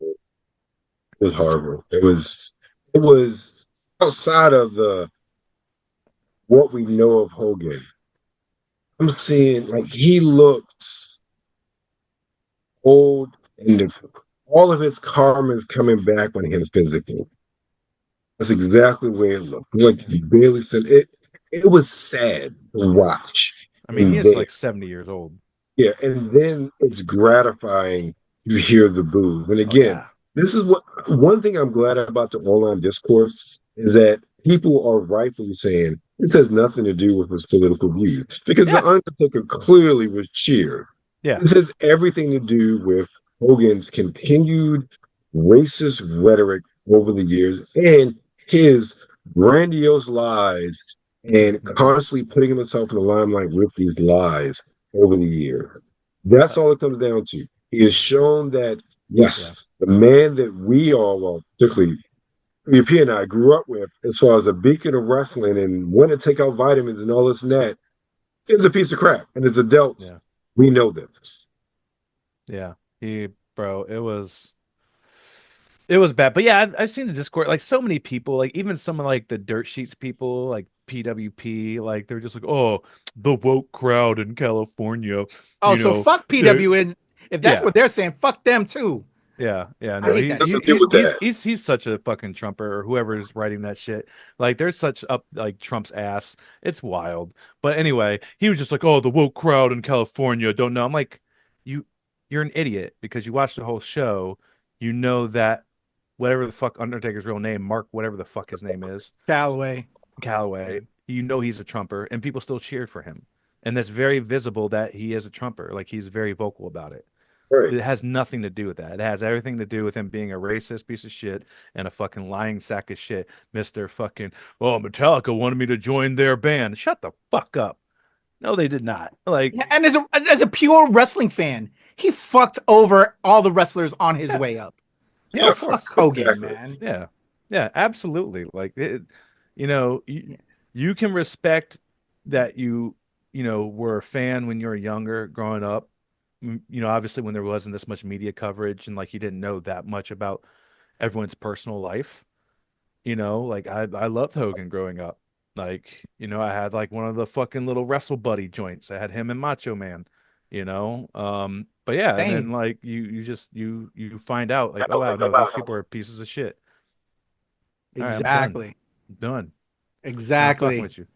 It was horrible. It was outside of what we know of Hogan. I'm seeing like he looks old and all of his karma is coming back on him physically. That's exactly the way it looked. Like he barely said it. It was sad to watch. I mean, he is like 70 years old. Yeah, and then it's gratifying to hear the boos. And again, this is one thing I'm glad about the online discourse is that people are rightfully saying this has nothing to do with his political views because the Undertaker clearly was cheered. Yeah, this has everything to do with Hogan's continued racist rhetoric over the years and his grandiose lies and constantly putting himself in the limelight with these lies over the year. That's all it comes down to. He has shown that, yes, the man that we all, well, particularly AAPI and I grew up with, as far as a beacon of wrestling and wanting to take out vitamins and all this and that, is a piece of crap. And as adults, we know this. Yeah, bro, it was bad. But yeah, I've seen the Discord, like so many people, like even some of like the dirt sheets people, like PWP, like they're just like, oh, the woke crowd in California. Oh, so fuck PWN. If that's what they're saying, fuck them too. Yeah, no, he's such a fucking Trumper or whoever is writing that shit. Like, there's such up like Trump's ass. It's wild. But anyway, he was just like, oh, the woke crowd in California don't know. I'm like, you're an idiot because you watched the whole show. You know that whatever the fuck Undertaker's real name, Mark, whatever the fuck his name is, Calloway. You know he's a Trumper, and people still cheered for him. And that's very visible that he is a Trumper. Like, he's very vocal about it. Right. It has nothing to do with that. It has everything to do with him being a racist piece of shit and a fucking lying sack of shit. Mr. fucking, oh, Metallica wanted me to join their band. Shut the fuck up. No, they did not. Like, and as a pure wrestling fan, he fucked over all the wrestlers on his way up. Yeah, of course. Fuck Hogan, man. Yeah, absolutely. Like, you can respect that you were a fan when you were younger, growing up. Obviously when there wasn't this much media coverage and like you didn't know that much about everyone's personal life. Like I loved Hogan growing up. Like, I had like one of the fucking little Wrestle Buddy joints. I had him and Macho Man, but yeah, and then like you find out like, oh wow, no, these people are pieces of shit. Exactly. Right, I'm done. Exactly. With you.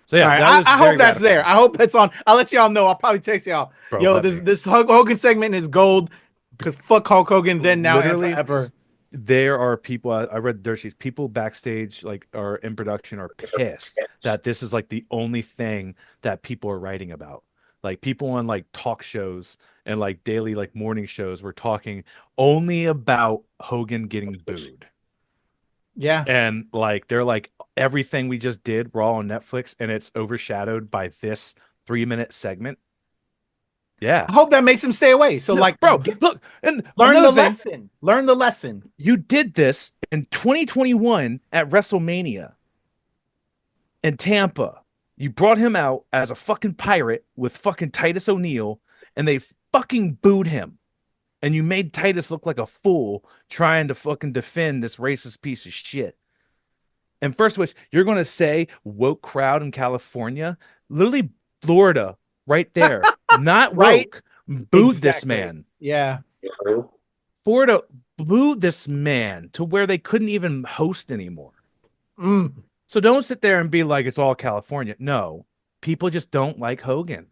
So yeah, right, I hope that's there. I hope it's on. I'll let y'all know. I'll probably text y'all. Bro, yo, this Hogan segment is gold because fuck Hulk Hogan then, now, and forever. There are people, I read dirt sheets, people backstage like are in production are pissed that this is like the only thing that people are writing about. Like people on like talk shows and like daily like morning shows were talking only about Hogan getting booed. Yeah. And like they're like, everything we just did Raw on Netflix and it's overshadowed by this 3-minute segment. Yeah. I hope that makes him stay away. So like, bro, look, and learn the lesson. Learn the lesson. You did this in 2021 at WrestleMania in Tampa. You brought him out as a fucking pirate with fucking Titus O'Neil and they fucking booed him. And you made Titus look like a fool trying to fucking defend this racist piece of shit. And first of which, you're going to say woke crowd in California? Literally Florida, right there. Not woke. Right? Booed this man. Yeah. Florida booed this man to where they couldn't even host anymore. So don't sit there and be like, it's all California. No. People just don't like Hogan.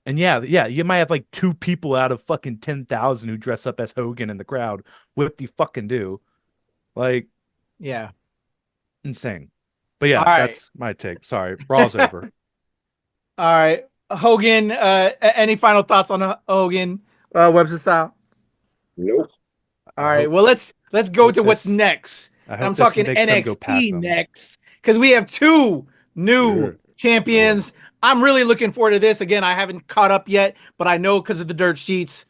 And yeah, you might have like 2 people out of fucking 10,000 who dress up as Hogan in the crowd. What do you fucking do? Like, Yeah. Insane. But All yeah, right. that's my take. Sorry, Raw's over. All right. Hogan, any final thoughts on Hogan Webster style? Nope. All I right. hope Well, let's go hope to what's this next. I And I'm hope this talking makes them go past NXT them. next because we have two new Yeah. champions. I'm really looking forward to this. Again, I haven't caught up yet, but I know because of the dirt sheets,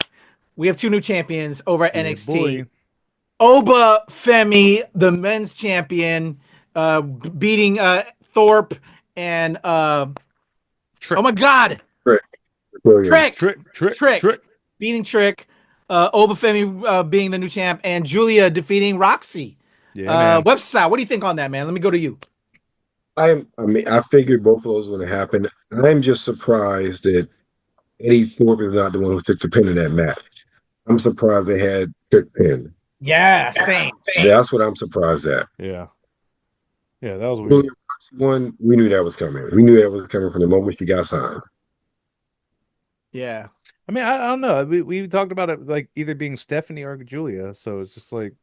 we have two new champions over at Yeah, NXT. boy. Oba Femi, the men's champion, beating Thorpe and Trick. oh my God, Right. Williams. Trick, beating Trick. Obafemi being the new champ, and Julia defeating Roxy. Yeah, man. Website, what do you think on that, man? Let me go to you. I figured both of those were going to happen. I'm just surprised that Eddie Thorpe is not the one who took the pin in that match. I'm surprised they had Trick pin. Yeah, same. That's what I'm surprised at. Yeah. Yeah, that was weird. Julia Roxy won. We knew that was coming. We knew that was coming from the moment she got signed. Yeah. I mean, I don't know. We talked about it like either being Stephanie or Julia, so it's just like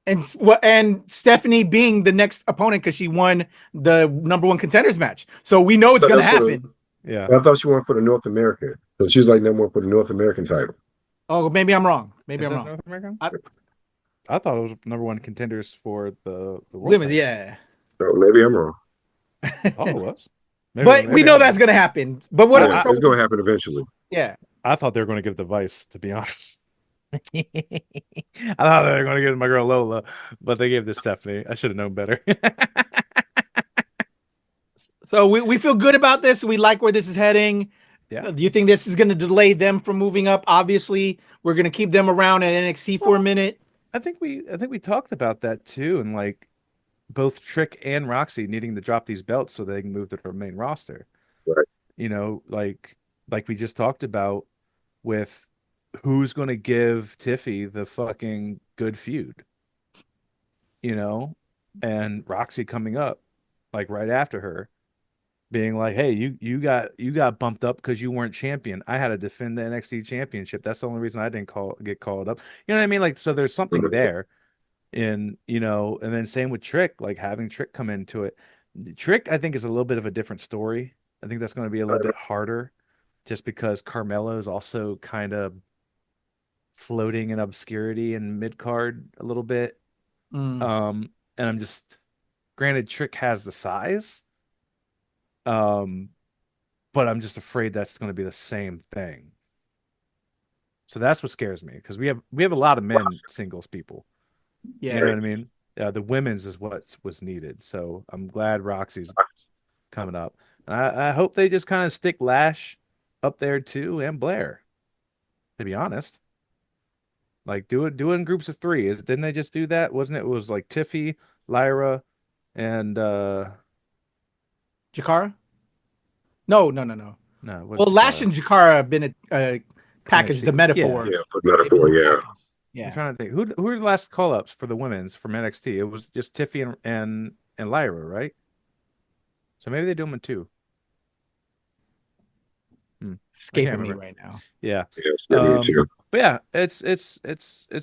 And Stephanie being the next opponent because she won the #1 contenders match, so we know it's So gonna that's what happen. yeah. I thought she won for the North American. So she was like #1 for the North American title. Oh, maybe I'm wrong. Is Maybe I'm that wrong. North American? I- I thought it was #1 contenders for the world Women's, title. yeah. So maybe I'm wrong. Oh, it was. But we know that's gonna happen. But what? Yeah, So it's going to happen eventually. yeah. I thought they were going to give the Vice, to be honest. I thought they were going to give my girl Lola, but they gave this Stephanie. I should have known better. So we feel good about this. We like where this is heading. Yeah. Do you think this is going to delay them from moving up? Obviously, we're going to keep them around at NXT for a minute. I think we talked about that too, and like both Trick and Roxy needing to drop these belts so they can move to their main roster. Right. You know, like we just talked about with who's going to give Tiffy the fucking good feud, you know, and Roxy coming up like right after her, being like, "Hey, you got bumped up because you weren't champion. I had to defend the NXT championship. That's the only reason I didn't get called up." You know what I mean? Like, so there's something there. And you know, and then same with Trick, like having Trick come into it. Trick, I think, is a little bit of a different story. I think that's going to be a little bit harder, just because Carmelo is also kind of floating in obscurity and mid card a little bit. And I'm just, granted, Trick has the size, but I'm just afraid that's going to be the same thing. So that's what scares me because we have a lot of men singles people. Yeah. You know what I mean? The women's is what was needed. So I'm glad Roxy's coming up. I hope they just kind of stick Lash up there too and Blair, to be honest. Like do it in groups of 3. Didn't they just do that? Wasn't it? It was like Tiffy, Lyra, and Jakara? No. no. Well, Lash and Jakara have been a package, NXT. the metaphor. Yeah, for metaphor, yeah. Yeah. I'm trying to think. Who were the last call ups for the women's from NXT? It was just Tiffy and Lyra, right? So maybe they do them in 2. Escaping me right now. Yeah. Yeah, too. But yeah, it's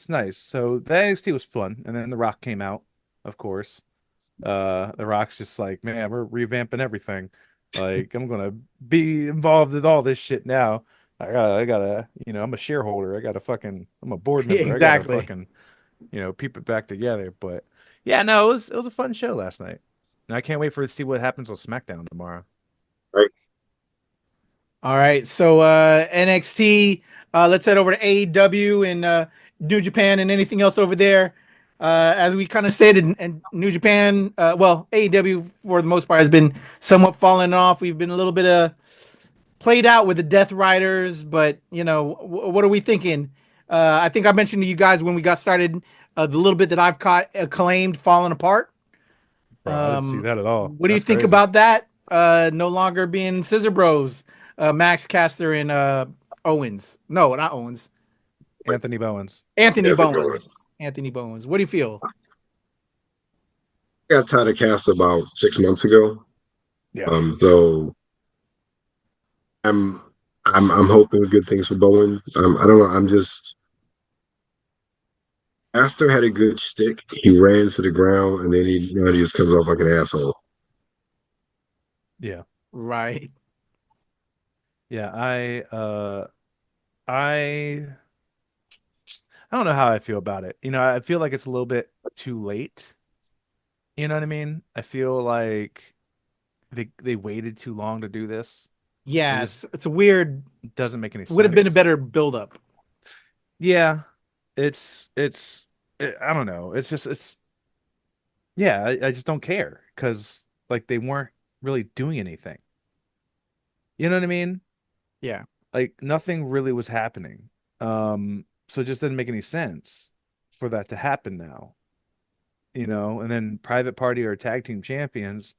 nice. So the NXT was fun, and then The Rock came out, of course. The Rock's just like, man, we're revamping everything. Like, I'm gonna be involved in all this shit now. I gotta, you know, I'm a shareholder. I'm a board member. Exactly. I gotta fucking, you know, peep it back together. But yeah, no, it was a fun show last night. And I can't wait to see what happens on SmackDown tomorrow. Right. All right. So NXT, let's head over to AEW and New Japan and anything else over there. As we kind of stated, in New Japan, well, AEW for the most part has been somewhat falling off. We've been a little bit played out with the Death Riders, but you know, what are we thinking? I think I mentioned to you guys when we got started the little bit that I've caught Acclaimed falling apart. Bro, I didn't see that at all. What do you That's think crazy. about that? No longer being Scissor Bros, Max Caster and Owens. No, not Owens. Anthony Bowens. Anthony Bowens. Anthony Bowens. What do you feel? I got tired of cast about 6 months ago. Yeah. So I'm hoping good things for Bowen. I don't know. Astor had a good stick. He ran to the ground, and then he just comes off like an asshole. Yeah. Right. Yeah. I I don't know how I feel about it. I feel like it's a little bit too late. You know what I mean? I feel like they waited too long to do this. It Yeah, just it's a weird. doesn't make any Would have been a sense. better build up. Yeah, I don't know. It's yeah, I just don't care because like they weren't really doing anything. You know what I mean? Yeah. Like nothing really was happening. So it just didn't make any sense for that to happen now. And then Private Party are tag team champions,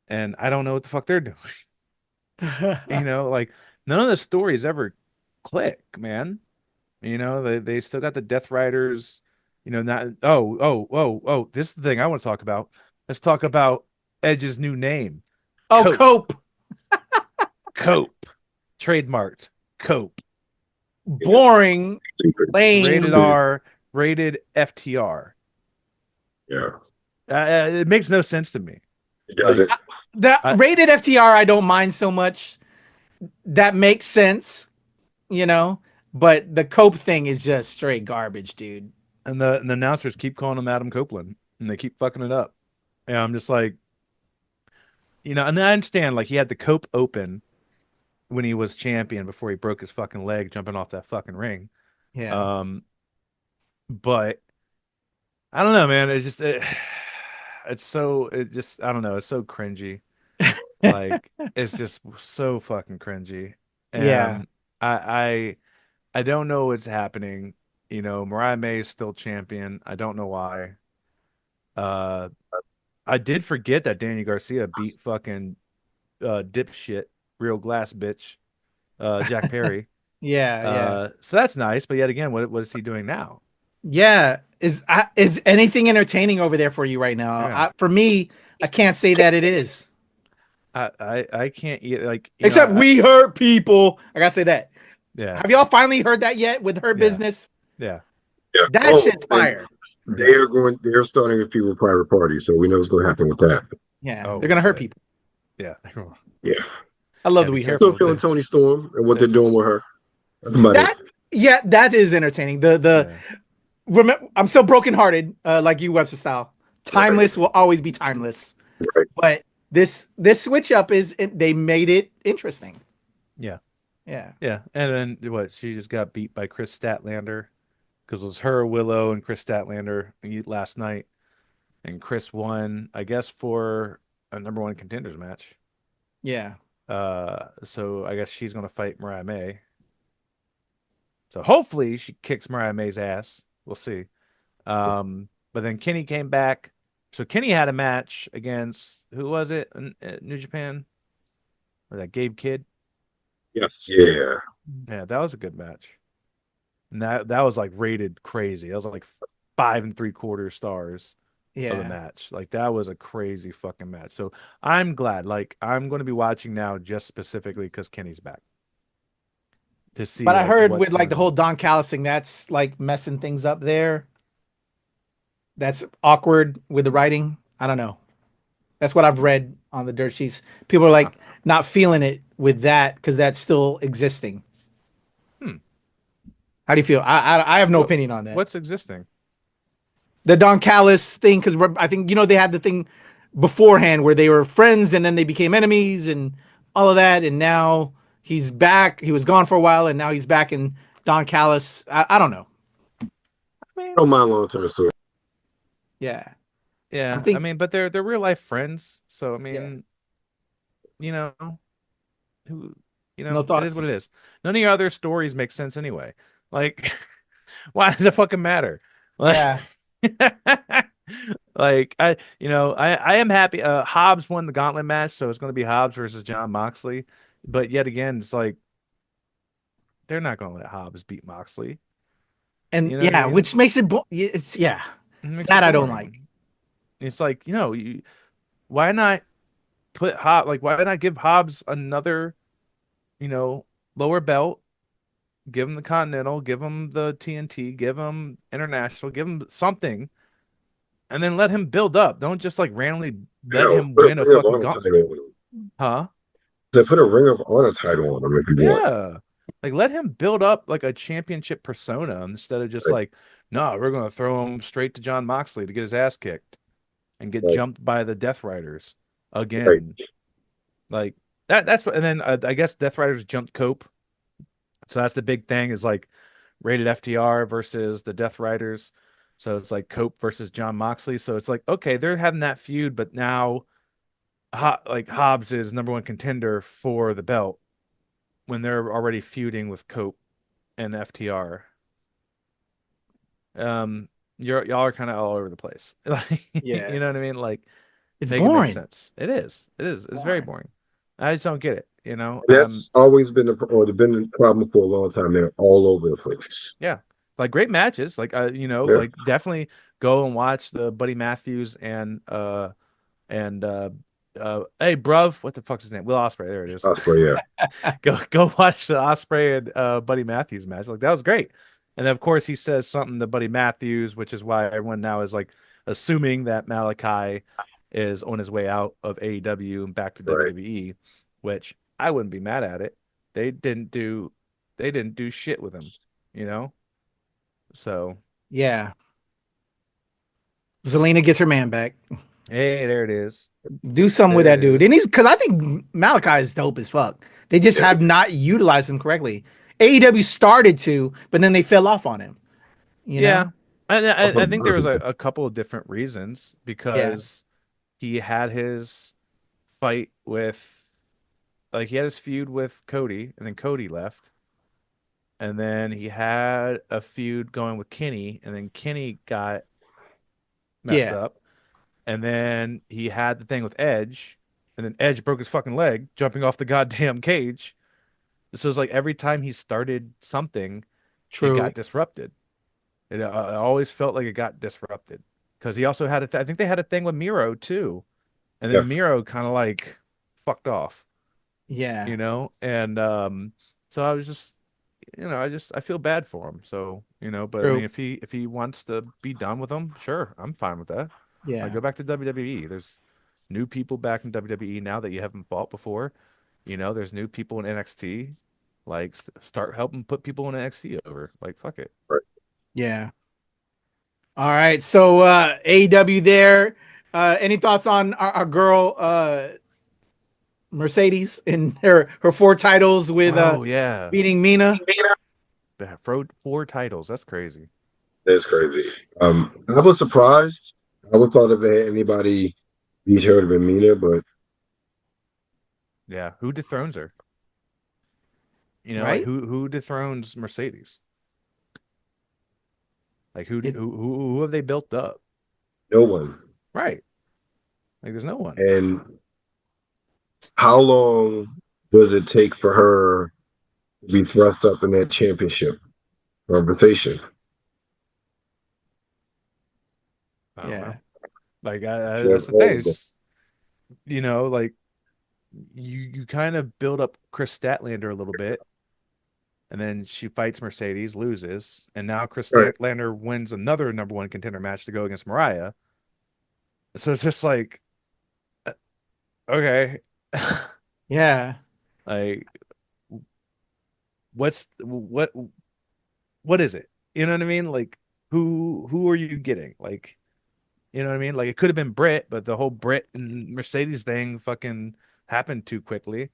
and I don't know what the fuck they're doing. Like none of the stories ever click, man. They still got the Death Riders, not this is the thing I want to talk about. Let's talk about Edge's new name. Oh, Cope. Cope. Cope. Trademarked. Cope. Boring. Rated Lame. R, rated FTR. Yeah, It makes no sense to me. it doesn't. The I, rated FTR I don't mind so much. That makes sense, you know. But the Cope thing is just straight garbage, dude. and the announcers keep calling him Adam Copeland, and they keep fucking it up. And I'm just like, and I understand like he had the Cope Open when he was champion before he broke his fucking leg jumping off that fucking ring. Yeah. Um, but I don't know, man. I don't know. It's so cringy. Like it's just so fucking cringy. Yeah. I I don't know what's happening. Mariah May is still champion. I don't know why. Uh, I did forget that Danny Garcia beat fucking dipshit, real glass bitch, Jack Perry. Yeah. Yeah. So that's nice. But yet again, what is he doing now? Yeah. Is anything entertaining over there for you right now? Yeah. For me, I can't say that it is. I can't like Except we hurt people. I gotta say that. yeah, Have y'all finally heard that yet with her yeah, business? yeah, Yeah. That Oh, shit's and fire. they're starting a few with private parties, so we know what's going to happen with that. Yeah, oh they're gonna hurt shit, people. yeah, Yeah. I love yeah. that Be we hurt Still careful. people. feeling Tony Storm and what they're doing with her. That's about it. That yeah, that is entertaining. Yeah, Remember, I'm so brokenhearted, like you, Webster style. Right. Timeless will always be timeless. Right. But this switch up they made it interesting. yeah, Yeah. yeah. And then what? She just got beat by Chris Statlander because it was her, Willow, and Chris Statlander last night, and Chris won, I guess, for a number one contenders match. Yeah. So I guess she's gonna fight Mariah May. So hopefully she kicks Mariah May's ass. We'll see. But then Kenny came back. So Kenny had a match against who was it? New Japan? Was that Gabe Kidd? Yes. Yeah. Yeah, that was a good match. And that was like rated crazy. That was like 5 3/4 stars of the Yeah. match. Like that was a crazy fucking match. So I'm glad. Like I'm going to be watching now just specifically because Kenny's back to see But I like heard what's with like going the whole on. Don Callis thing, that's like messing things up there. That's awkward with the writing. I don't know. That's what I've read on the dirt sheets. People are like not feeling it with that because that's still existing. Hmm. How do you feel? I have no What opinion on that. what's existing? The Don Callis thing, because I think they had the thing beforehand where they were friends and then they became enemies and all of that, and now he's back. He was gone for a while, and now he's back in Don Callis. I don't know. I mean, Don't mind long term story. Yeah, I yeah, I think mean, but they're real life friends. So I yeah. mean, you know, who, No it is what it thoughts. is. None of your other stories make sense anyway. Like, why does it fucking matter? Like, Yeah, like I am happy. Hobbs won the gauntlet match, so it's going to be Hobbs versus John Moxley. But yet again, it's like they're not going to let Hobbs beat Moxley. and You know what I yeah, mean? which makes it it's yeah It makes it that I don't like. boring. It's like why not why not give Hobbs another lower belt, give him the Continental, give him the TNT, give him International, give him something, and then let him build up. Don't just like randomly let Hell, him put a win a Ring of fucking Honor gauntlet. title on him. Huh? They put a Ring of Honor title on him if you want. Yeah. Like let him build up like a championship persona instead of just Like, like, no, we're gonna throw him straight to John Moxley to get his ass kicked and get like, jumped by the Death Riders like, again. Like that's what, and then I guess Death Riders jumped Cope. So that's the big thing is like rated FTR versus the Death Riders. So it's like Cope versus John Moxley. So it's like, okay, they're having that feud, but now like Hobbs is number one contender for the belt when they're already feuding with Cope and FTR. Um, y'all are kind of all over the place. Like, Yeah, you know what I mean? Like, it's make it make boring. sense. It is. It is. It's very Boring. boring. I just don't get it. You know. that's always been the problem for a long time. They're all over the place. Yeah. Like great matches. Like Yeah. like definitely go and watch the Buddy Matthews and hey bruv, what the fuck's his name? Will Ospreay. There it is. Osprey, yeah. Go watch the Ospreay and Buddy Matthews match. Like that was great. And then of course he says something to Buddy Matthews, which is why everyone now is like assuming that Malachi is on his way out of AEW and back to Right. WWE, which I wouldn't be mad at it. They didn't do they didn't do shit with him, you know? So Yeah, Zelina gets her man back. hey, there it is. Do something There with it that dude. And is. he's because I think Malachi is dope as fuck. They just Yeah. have not utilized him correctly. AEW started to, but then they fell off on him. You know? Yeah. I think there was Yeah. a couple of different reasons Yeah. because he had his fight with like he had his feud with Cody and then Cody left. And then he had a feud going with Kenny and then Kenny got messed Yeah. up. And then he had the thing with Edge and then Edge broke his fucking leg jumping off the goddamn cage. So it's like every time he started something, it True. got disrupted. It always felt like it got disrupted because he also had I think they had a thing with Miro too, and then Miro kind of like fucked off, Yeah. you know. And so I was just, I feel bad for him. So but I mean, True. if he wants to be done with them, sure, I'm fine with that. Like Yeah. go back to WWE. There's new people back in WWE now that you haven't fought before. There's new people in NXT. Like start helping put people in NXT over. Like fuck it. Right. Yeah. All right. So AEW there. Any thoughts on our girl Mercedes and her four titles with Oh yeah. beating Mina? Yeah, four titles. That's crazy. That's crazy. I was surprised. I would thought if anybody beat her, it would have been Mina, but Yeah. Who dethrones her? Like Right? who dethrones Mercedes? Like It, who have they built up? no one. Right. Like there's no one. And how long does it take for her to be thrust up in that championship conversation? I don't know. yeah. Like that's Just the thing. horrible. It's, like you kind of build up Chris Statlander a little bit, and then she fights Mercedes, loses, and now Chris Right. Statlander wins another number one contender match to go against Mariah. So it's just like, okay, Yeah. like what what is it? You know what I mean? Like who are you getting? Like you know what I mean? Like it could have been Britt, but the whole Britt and Mercedes thing fucking happened too quickly.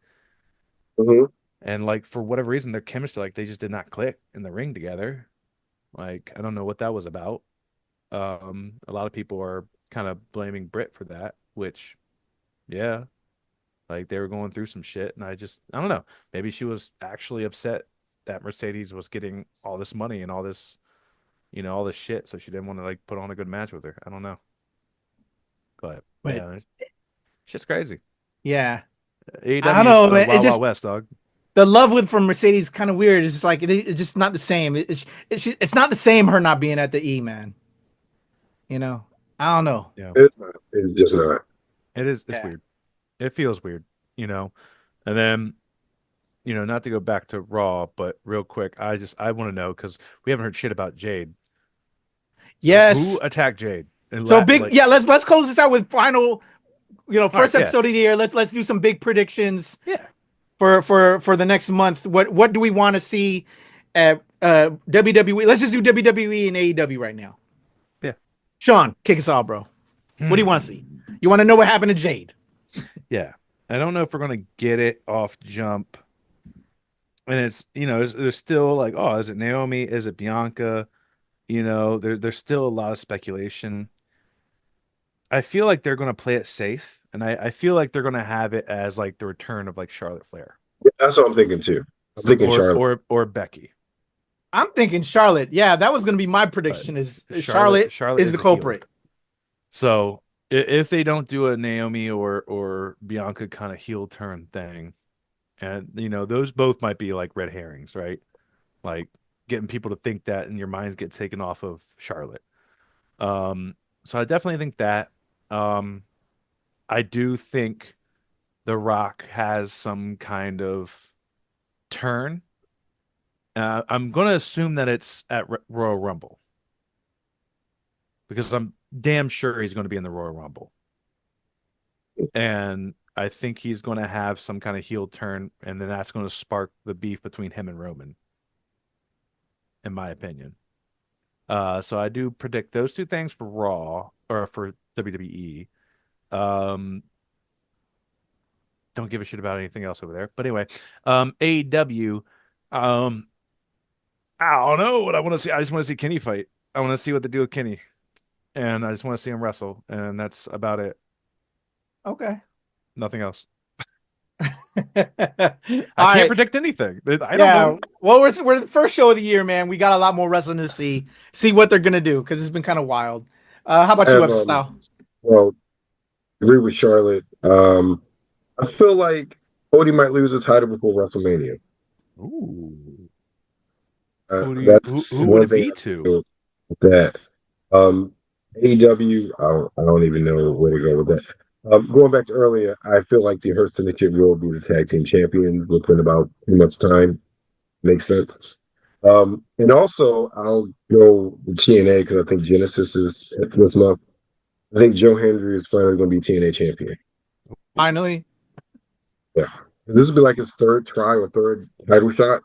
Mm-hmm. And like for whatever reason, their chemistry, like they just did not click in the ring together. Like I don't know what that was about. A lot of people are kind of blaming Britt for that, which yeah, like they were going through some shit, and I don't know. Maybe she was actually upset that Mercedes was getting all this money and all this, all this shit, so she didn't want to like put on a good match with her. I don't know, but But yeah, shit's crazy. yeah. I don't AEW is know, man. It's Wild Wild just West, dog. the love with from Mercedes kind of weird. It's just like it's just not the same. It's not the same her not being at the E, man. You know? I don't know. Yeah, It's not. It's just not. it is. It's Yeah. weird. It feels weird, And then not to go back to Raw, but real quick, I want to know because we haven't heard shit about Jade. Who Yes. attacked Jade? And So big. like, Yeah. Let's close this out with final. all right, First yeah, episode of the year. Let's do some big predictions yeah, for the next month. What do we want to see at WWE? Let's just do WWE and AEW right now. yeah. Sean, kick us off, bro. What do you want to see? Hmm. You want to know what happened to Jade? Yeah. I don't know if we're gonna get it off jump. And it's, there's still like, oh, is it Naomi? Is it Bianca? There's still a lot of speculation. I feel like they're gonna play it safe, and I feel like they're gonna have it as like the return of like Charlotte Flair Yeah, that's what I'm thinking too. I'm thinking or Charlotte. or Becky. I'm thinking Charlotte. Yeah, that was going to be my But prediction. Is Charlotte Charlotte Charlotte is the is a heel. culprit? So if they don't do a Naomi or Bianca kind of heel turn thing, and those both might be like red herrings, right? Like getting people to think that and your minds get taken off of Charlotte. Um, so I definitely think that. Um, I do think The Rock has some kind of turn. I'm going to assume that it's at Royal Rumble because I'm damn sure he's going to be in the Royal Rumble. And I think he's going to have some kind of heel turn, and then that's going to spark the beef between him and Roman, in my opinion. So I do predict those two things for Raw or for WWE. Um, don't give a shit about anything else over there. But anyway, AEW, um, I don't know what I want to see. I just want to see Kenny fight. I want to see what they do with Kenny, and I just want to see him wrestle, and that's about it. Okay. Nothing else. All I can't right. predict anything. I don't Yeah. know. Well, we're the first show of the year, man. We got a lot more wrestling to see what they're gonna do because it's been kind of wild. How I about you, have F Style? well, agree with Charlotte. I feel like Cody might lose the title before WrestleMania. Ooh. That's Who would one it thing be I to? feel with that. AEW, I don't even know where to go with that. Going back to earlier, I feel like the Hurt Syndicate will be the tag team champions within about 2 months' time. Makes sense. And also, I'll go with TNA because I think Genesis is this month. I think Joe Hendry is finally going to be TNA champion. Finally. Yeah. This will be like his third try or third title shot.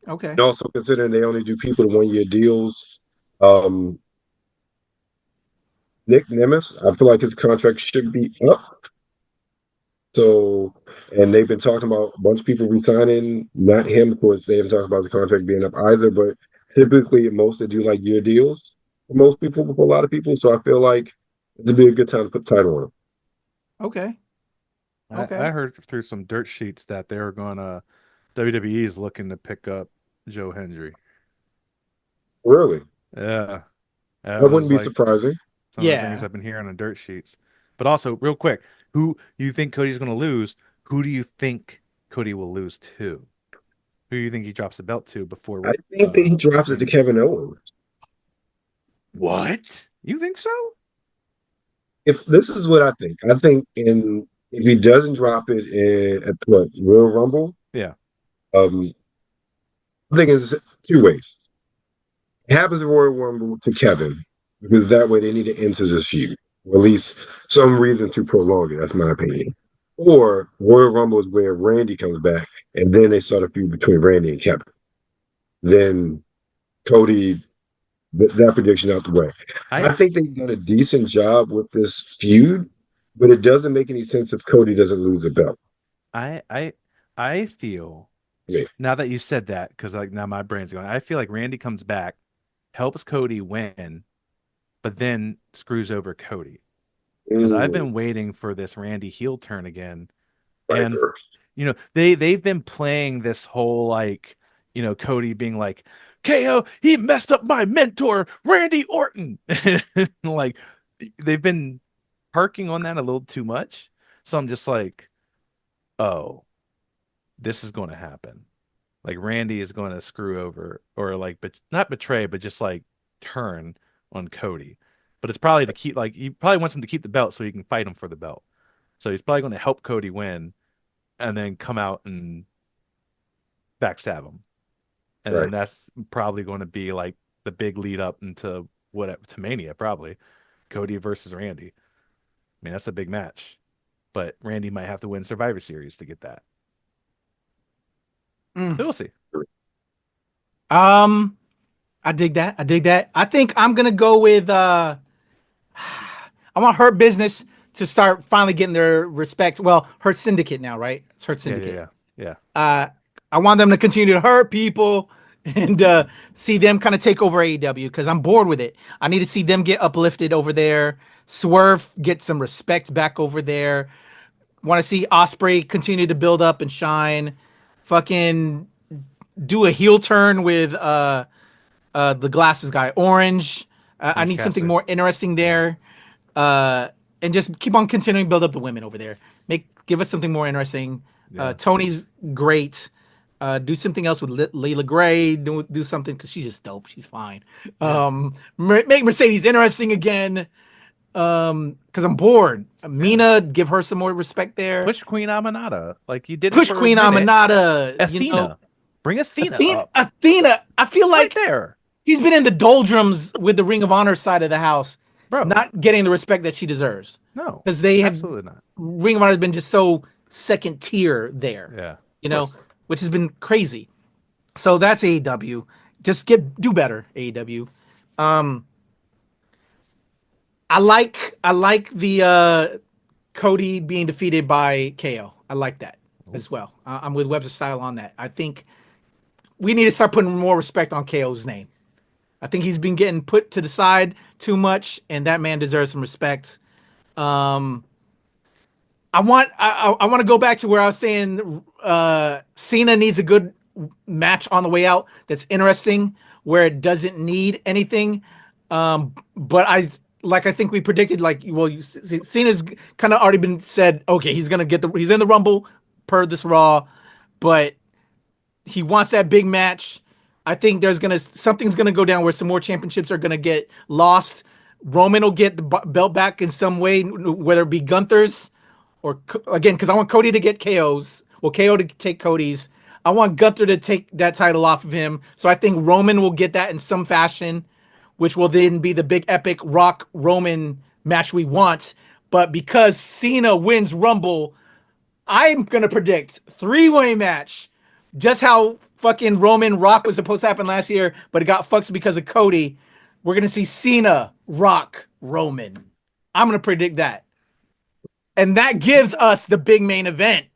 Okay. And also considering they only do people to 1 year deals. Um, Nick Nemeth, I feel like his contract should be up. So, and they've been talking about a bunch of people resigning, not him, of course, they haven't talked about the contract being up either, but typically most they do like year deals for most people, for a lot of people. So I feel like it'd be a good time to put the title on him. Okay. I Okay. heard through some dirt sheets that they're gonna WWE is looking to pick up Joe Hendry. Really. Yeah, that That wouldn't was be like surprising. some of the things Yeah. I've been hearing on dirt sheets. But also, real quick, who you think Cody's gonna lose? Who do you think Cody will lose to? Who do you think he drops the belt to I before think that he drops it to WrestleMania? Kevin Owens. What? You think so? If this is what I think in if he doesn't drop it in at what Royal Rumble, Yeah. um, I think it's two ways. It happens in Royal Rumble to Kevin because that way they need to enter this feud, or at least some reason to prolong it. That's my opinion. Or Royal Rumble is where Randy comes back, and then they start a feud between Randy and Kevin. Then Cody, that prediction out the way. I I think they've done a decent job with this feud, but it doesn't make any sense if Cody doesn't lose the belt. I I I feel Yeah. now that you said that, because like now my brain's going, I feel like Randy comes back, helps Cody win, but then screws over Cody. Because I've Ooh, been waiting for this Randy heel turn again. And Viper. they've been playing this whole like, Cody being like, KO, he messed up my mentor, Randy Orton. Like they've been harking on that a little too much. So I'm just like, oh, this is going to happen. Like Randy is going to screw over or like, but not betray, but just like turn on Cody. But it's probably to keep, like, he probably wants him to keep the belt so he can fight him for the belt. So he's probably going to help Cody win and then come out and backstab them. And then Right. that's probably going to be like the big lead up into what to Mania, probably. Cody versus Randy. I mean, that's a big match. But Randy might have to win Survivor Series to get that. So Mm. we'll see. Um, I dig that. I dig that. I think I'm gonna go with I want Hurt Business to start finally getting their respect. Well, Hurt Syndicate now, right? It's Hurt Yeah, yeah, Syndicate. yeah. Yeah. Uh, I want them to continue to hurt people and see them kind of take over AEW because I'm bored with it. I need to see them get uplifted over there. Swerve get some respect back over there. Want to see Osprey continue to build up and shine. Fucking do a heel turn with the glasses guy, Orange. I Orange need something Cassidy. more interesting Yeah. there. And just keep on continuing to build up the women over there. Give us something more interesting. Yeah. Tony's great. Do something else with Layla Gray. Do something because she's just dope. She's fine. Yeah. Make Mercedes interesting again. Because I'm bored. Yeah. Mina, give her some more respect there. Push Queen Aminata. Like you did it Push for a Queen minute. Aminata. Athena. Bring Athena Athena. up. Athena. I feel Right like there. she's been in the doldrums with the Ring of Honor side of the house, Bro. not getting the respect that she deserves. No. Because they have Absolutely not. Ring of Honor has been just so second tier there, Yeah. Of you know, course. which has been crazy. So that's AEW. Just do better, AEW. Um, I like the Cody being defeated by KO. I like that Ooh. as well. I'm with Webster Style on that. I think we need to start putting more respect on KO's name. I think he's been getting put to the side too much, and that man deserves some respect. Um, I want to go back to where I was saying Cena needs a good match on the way out that's interesting, where it doesn't need anything. But I think we predicted Cena's kind of already been said. Okay, he's in the Rumble per this Raw, but he wants that big match. I think something's gonna go down where some more championships are gonna get lost. Roman will get the belt back in some way, whether it be Gunther's or again, because I want Cody to get KOs. Well, KO to take Cody's. I want Gunther to take that title off of him. So I think Roman will get that in some fashion, which will then be the big epic Rock Roman match we want. But because Cena wins Rumble, I'm gonna predict three-way match. Just how fucking Roman Rock was supposed to happen last year, but it got fucked because of Cody. We're gonna see Cena Rock Roman. I'm gonna predict that, and that gives us the big main event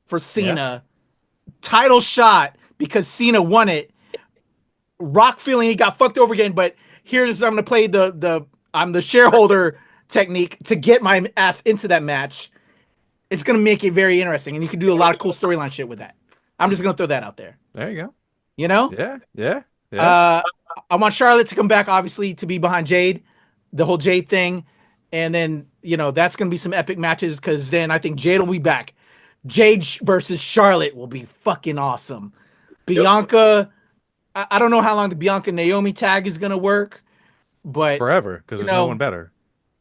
for Yeah. Cena title shot because Cena won it. Rock feeling he got fucked over again, but here's I'm gonna play the I'm the shareholder technique to get my ass into that match. It's gonna make it very interesting, and you can do a lot of cool storyline shit with that. I'm just gonna throw that out there. There you go. You know, Yeah. Yeah. Yeah. uh, I want Charlotte to come back, obviously, to be behind Jade, the whole Jade thing, and then that's gonna be some epic matches because then I think Jade will be back. Jade versus Charlotte will be fucking awesome. Yep. Bianca, I don't know how long the Bianca Naomi tag is gonna work, but Forever, because you there's no one know, better.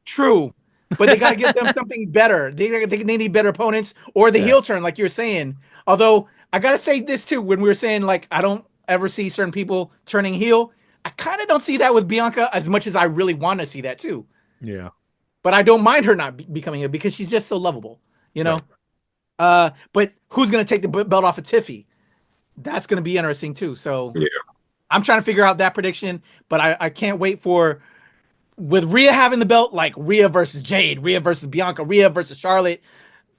true. But they got to give them something better. They need better opponents or the Yeah. heel turn, like you're saying. Although I gotta say this too, when we were saying like I don't ever see certain people turning heel, I kind of don't see that with Bianca as much as I really want to see that too. Yeah. But I don't mind her not becoming heel because she's just so lovable, you know. Right. But who's gonna take the belt off of Tiffy? That's gonna be interesting too. So Yeah. I'm trying to figure out that prediction, but I can't wait for with Rhea having the belt, like Rhea versus Jade, Rhea versus Bianca, Rhea versus Charlotte.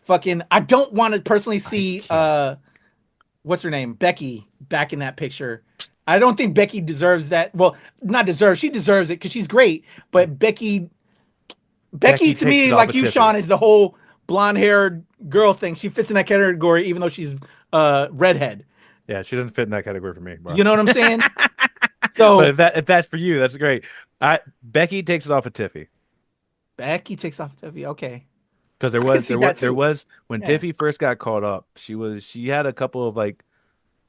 Fucking, I don't want to personally I see can't. what's her name, Becky, back in that picture. I don't think Becky deserves that. Well, not deserves. She deserves it because she's great. But Becky Becky to takes me, it off like of you, Tiffy. Sean, is the whole blonde-haired girl thing. She fits in that category, even though she's redhead. Yeah, she doesn't fit in that category for me, bro. You know what I'm saying? But So if that's for you, that's great. Becky takes it off of Tiffy. Becky takes off Tiffy. Okay, Because I can see that there too. was when Yeah. Tiffy first got called up, she had a couple of like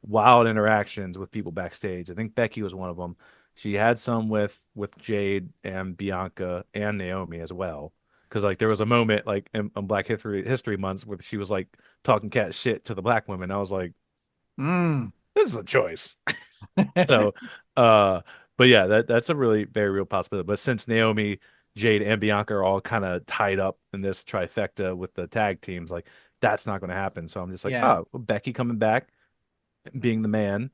wild interactions with people backstage. I think Becky was one of them. She had some with Jade and Bianca and Naomi as well. because like there was a moment like in Black History Month where she was like talking cat shit to the black women. I was like, this is a choice. So, but yeah, that's a really very real possibility. But since Naomi, Jade, and Bianca are all kind of tied up in this trifecta with the tag teams, like that's not going to happen. So I'm just like, Yeah. oh, well, Becky coming back, being the man,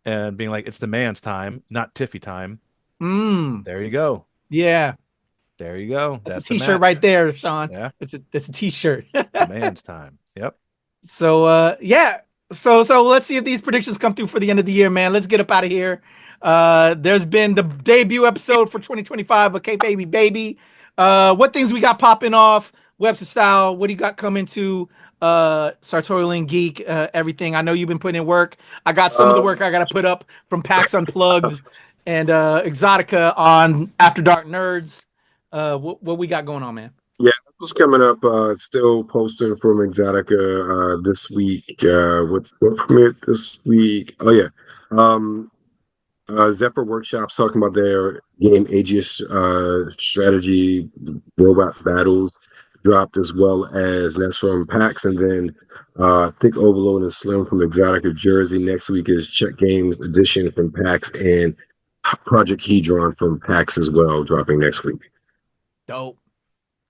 and being like, it's the man's time, not Tiffy time. There you go. Yeah. There you go. That's a That's the t-shirt match. right there, Sean. Yeah. It's a t-shirt. The man's time. Yep. So yeah. So let's see if these predictions come through for the end of the year, man. Let's get up out of here. There's been the debut episode for 2025 of KayFabeyBaby. What things we got popping off? Webster Style, what do you got coming to Sartorial and Geek, everything? I know you've been putting in work. I got some of the work I gotta put up from PAX Unplugged and Exotica on After Dark Nerds. What we got going on, man? Yeah, what's coming up? Still posting from Exotica this week. What premiered this week? Oh yeah, Zephyr Workshops talking about their game Aegis strategy robot battles dropped, as well as that's from PAX, and then Thick Overload and Slim from Exotica Jersey. Next week is Check Games Edition from PAX and Project Hedron from PAX as well, dropping next week. Dope.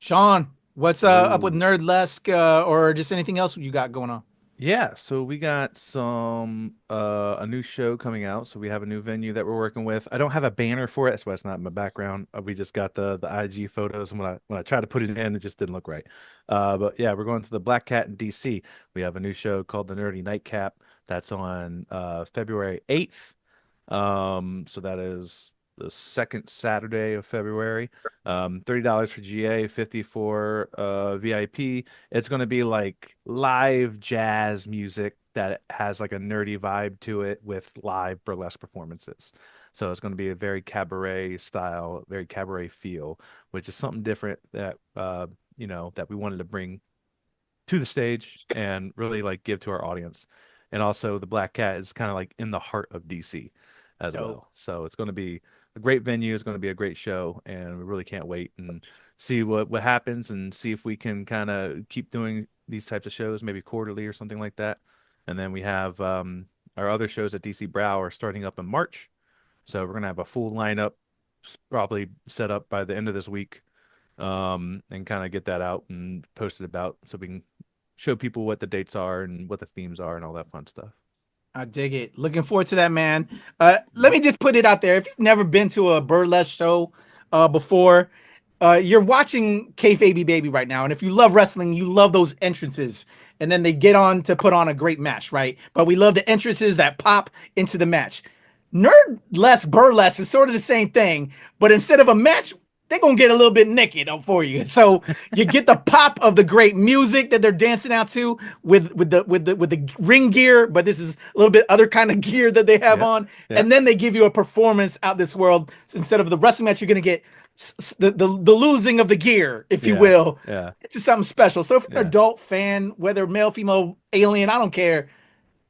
Sean, what's up with Nerdlesque or just anything else you got going on? Yeah, so we got some a new show coming out. So we have a new venue that we're working with. I don't have a banner for it, that's why it's not in my background. We just got the IG photos, and when I tried to put it in, it just didn't look right. But yeah, we're going to the Black Cat in DC. We have a new show called the Nerdy Nightcap that's on February 8th. So that is the second Saturday of February. $30 for GA, $50 for VIP. It's going to be like live jazz music that has like a nerdy vibe to it with live burlesque performances. So it's going to be a very cabaret style, very cabaret feel, which is something different that that we wanted to bring to the stage and really like give to our audience. And also the Black Cat is kind of like in the heart of DC as well. So it's going to be a great venue. It's going to be a great show, and we really can't wait and see what happens and see if we can kind of keep doing these types of shows, maybe quarterly or something like that. And then we have our other shows at DC Brow are starting up in March. So we're going to have a full lineup probably set up by the end of this week, and kind of get that out and post it about so we can show people what the dates are and what the themes are and all that fun stuff. I dig it. Looking forward to that, man. Let me just put it out there. If you've never been to a burlesque show before, you're watching KayFabeyBaby right now. And if you love wrestling, you love those entrances. And then they get on to put on a great match, right? But we love the entrances that pop into the match. Nerdlesque burlesque is sort of the same thing, but instead of a match, they're gonna get a little bit naked for you. So you get the pop of the great music that they're dancing out to with the ring gear, but this is a little bit other kind of gear that they have on. And then they give you a performance out this world. So instead of the wrestling match, you're gonna get the losing of the gear, if you will. Yeah. It's just something special. So if you're an adult fan, whether male, female, alien, I don't care.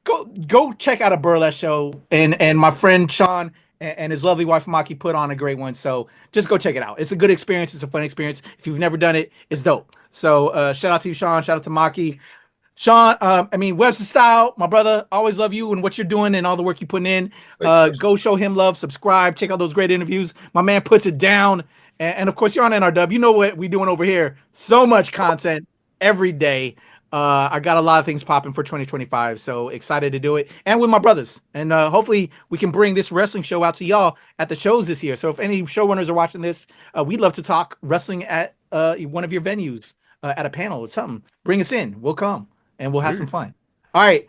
Go check out a burlesque show. And my friend Sean and his lovely wife Maki put on a great one. So just go check it out. It's a good experience. It's a fun experience. If you've never done it, it's dope. So shout out to you, Sean. Shout out to Maki. Sean, Webster Style, my brother, always love you and what you're doing and all the work you're putting in. Go show him love, subscribe, check out those great interviews. My man puts it down. And of course, you're on NRW. You know what we're doing over here. So much content every day. I got a lot of things popping for 2025, so excited to do it, and with my brothers. And hopefully we can bring this wrestling show out to y'all at the shows this year. So if any showrunners are watching this, we'd love to talk wrestling at one of your venues, at a panel or something. Bring us in. We'll come, and we'll have some fun. All right.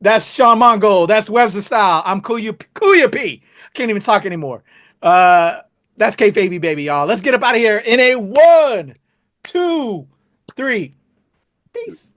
That's Sean Mongo. That's Webster Style. I'm Kuya P. Can't even talk anymore. That's KayFabeyBaby, y'all. Let's get up out of here in a 1, 2, 3. Peace.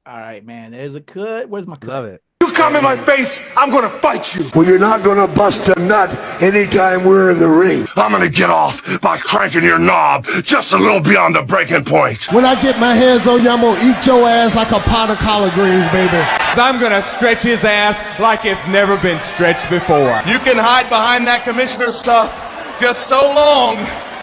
All right, man. There's a cut. Where's my cut? Love it. You come in my face, I'm gonna fight you. Well, you're not gonna bust a nut anytime we're in the ring. I'm gonna get off by cranking your knob just a little beyond the breaking point. When I get my hands on you, I'm gonna eat your ass like a pot of collard greens, baby. I'm gonna stretch his ass like it's never been stretched before. You can hide behind that commissioner stuff just so long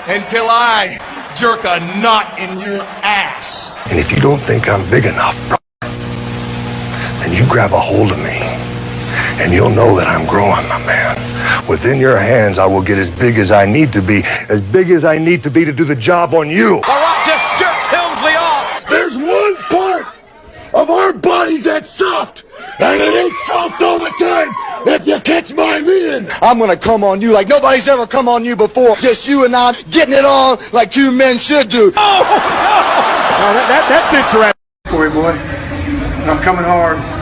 until I jerk a knot in your ass. And if you don't think I'm big enough, then you grab a hold of me, and you'll know that I'm growing, my man. Within your hands, I will get as big as I need to be to do the job on you. All right, just jerk Helmsley off. There's one part of our bodies that's soft, and it ain't soft all the time, if you catch my meaning. I'm gonna come on you like nobody's ever come on you before. Just you and I getting it on like two men should do. Oh, no! No, that's interesting. Corey boy, I'm coming hard.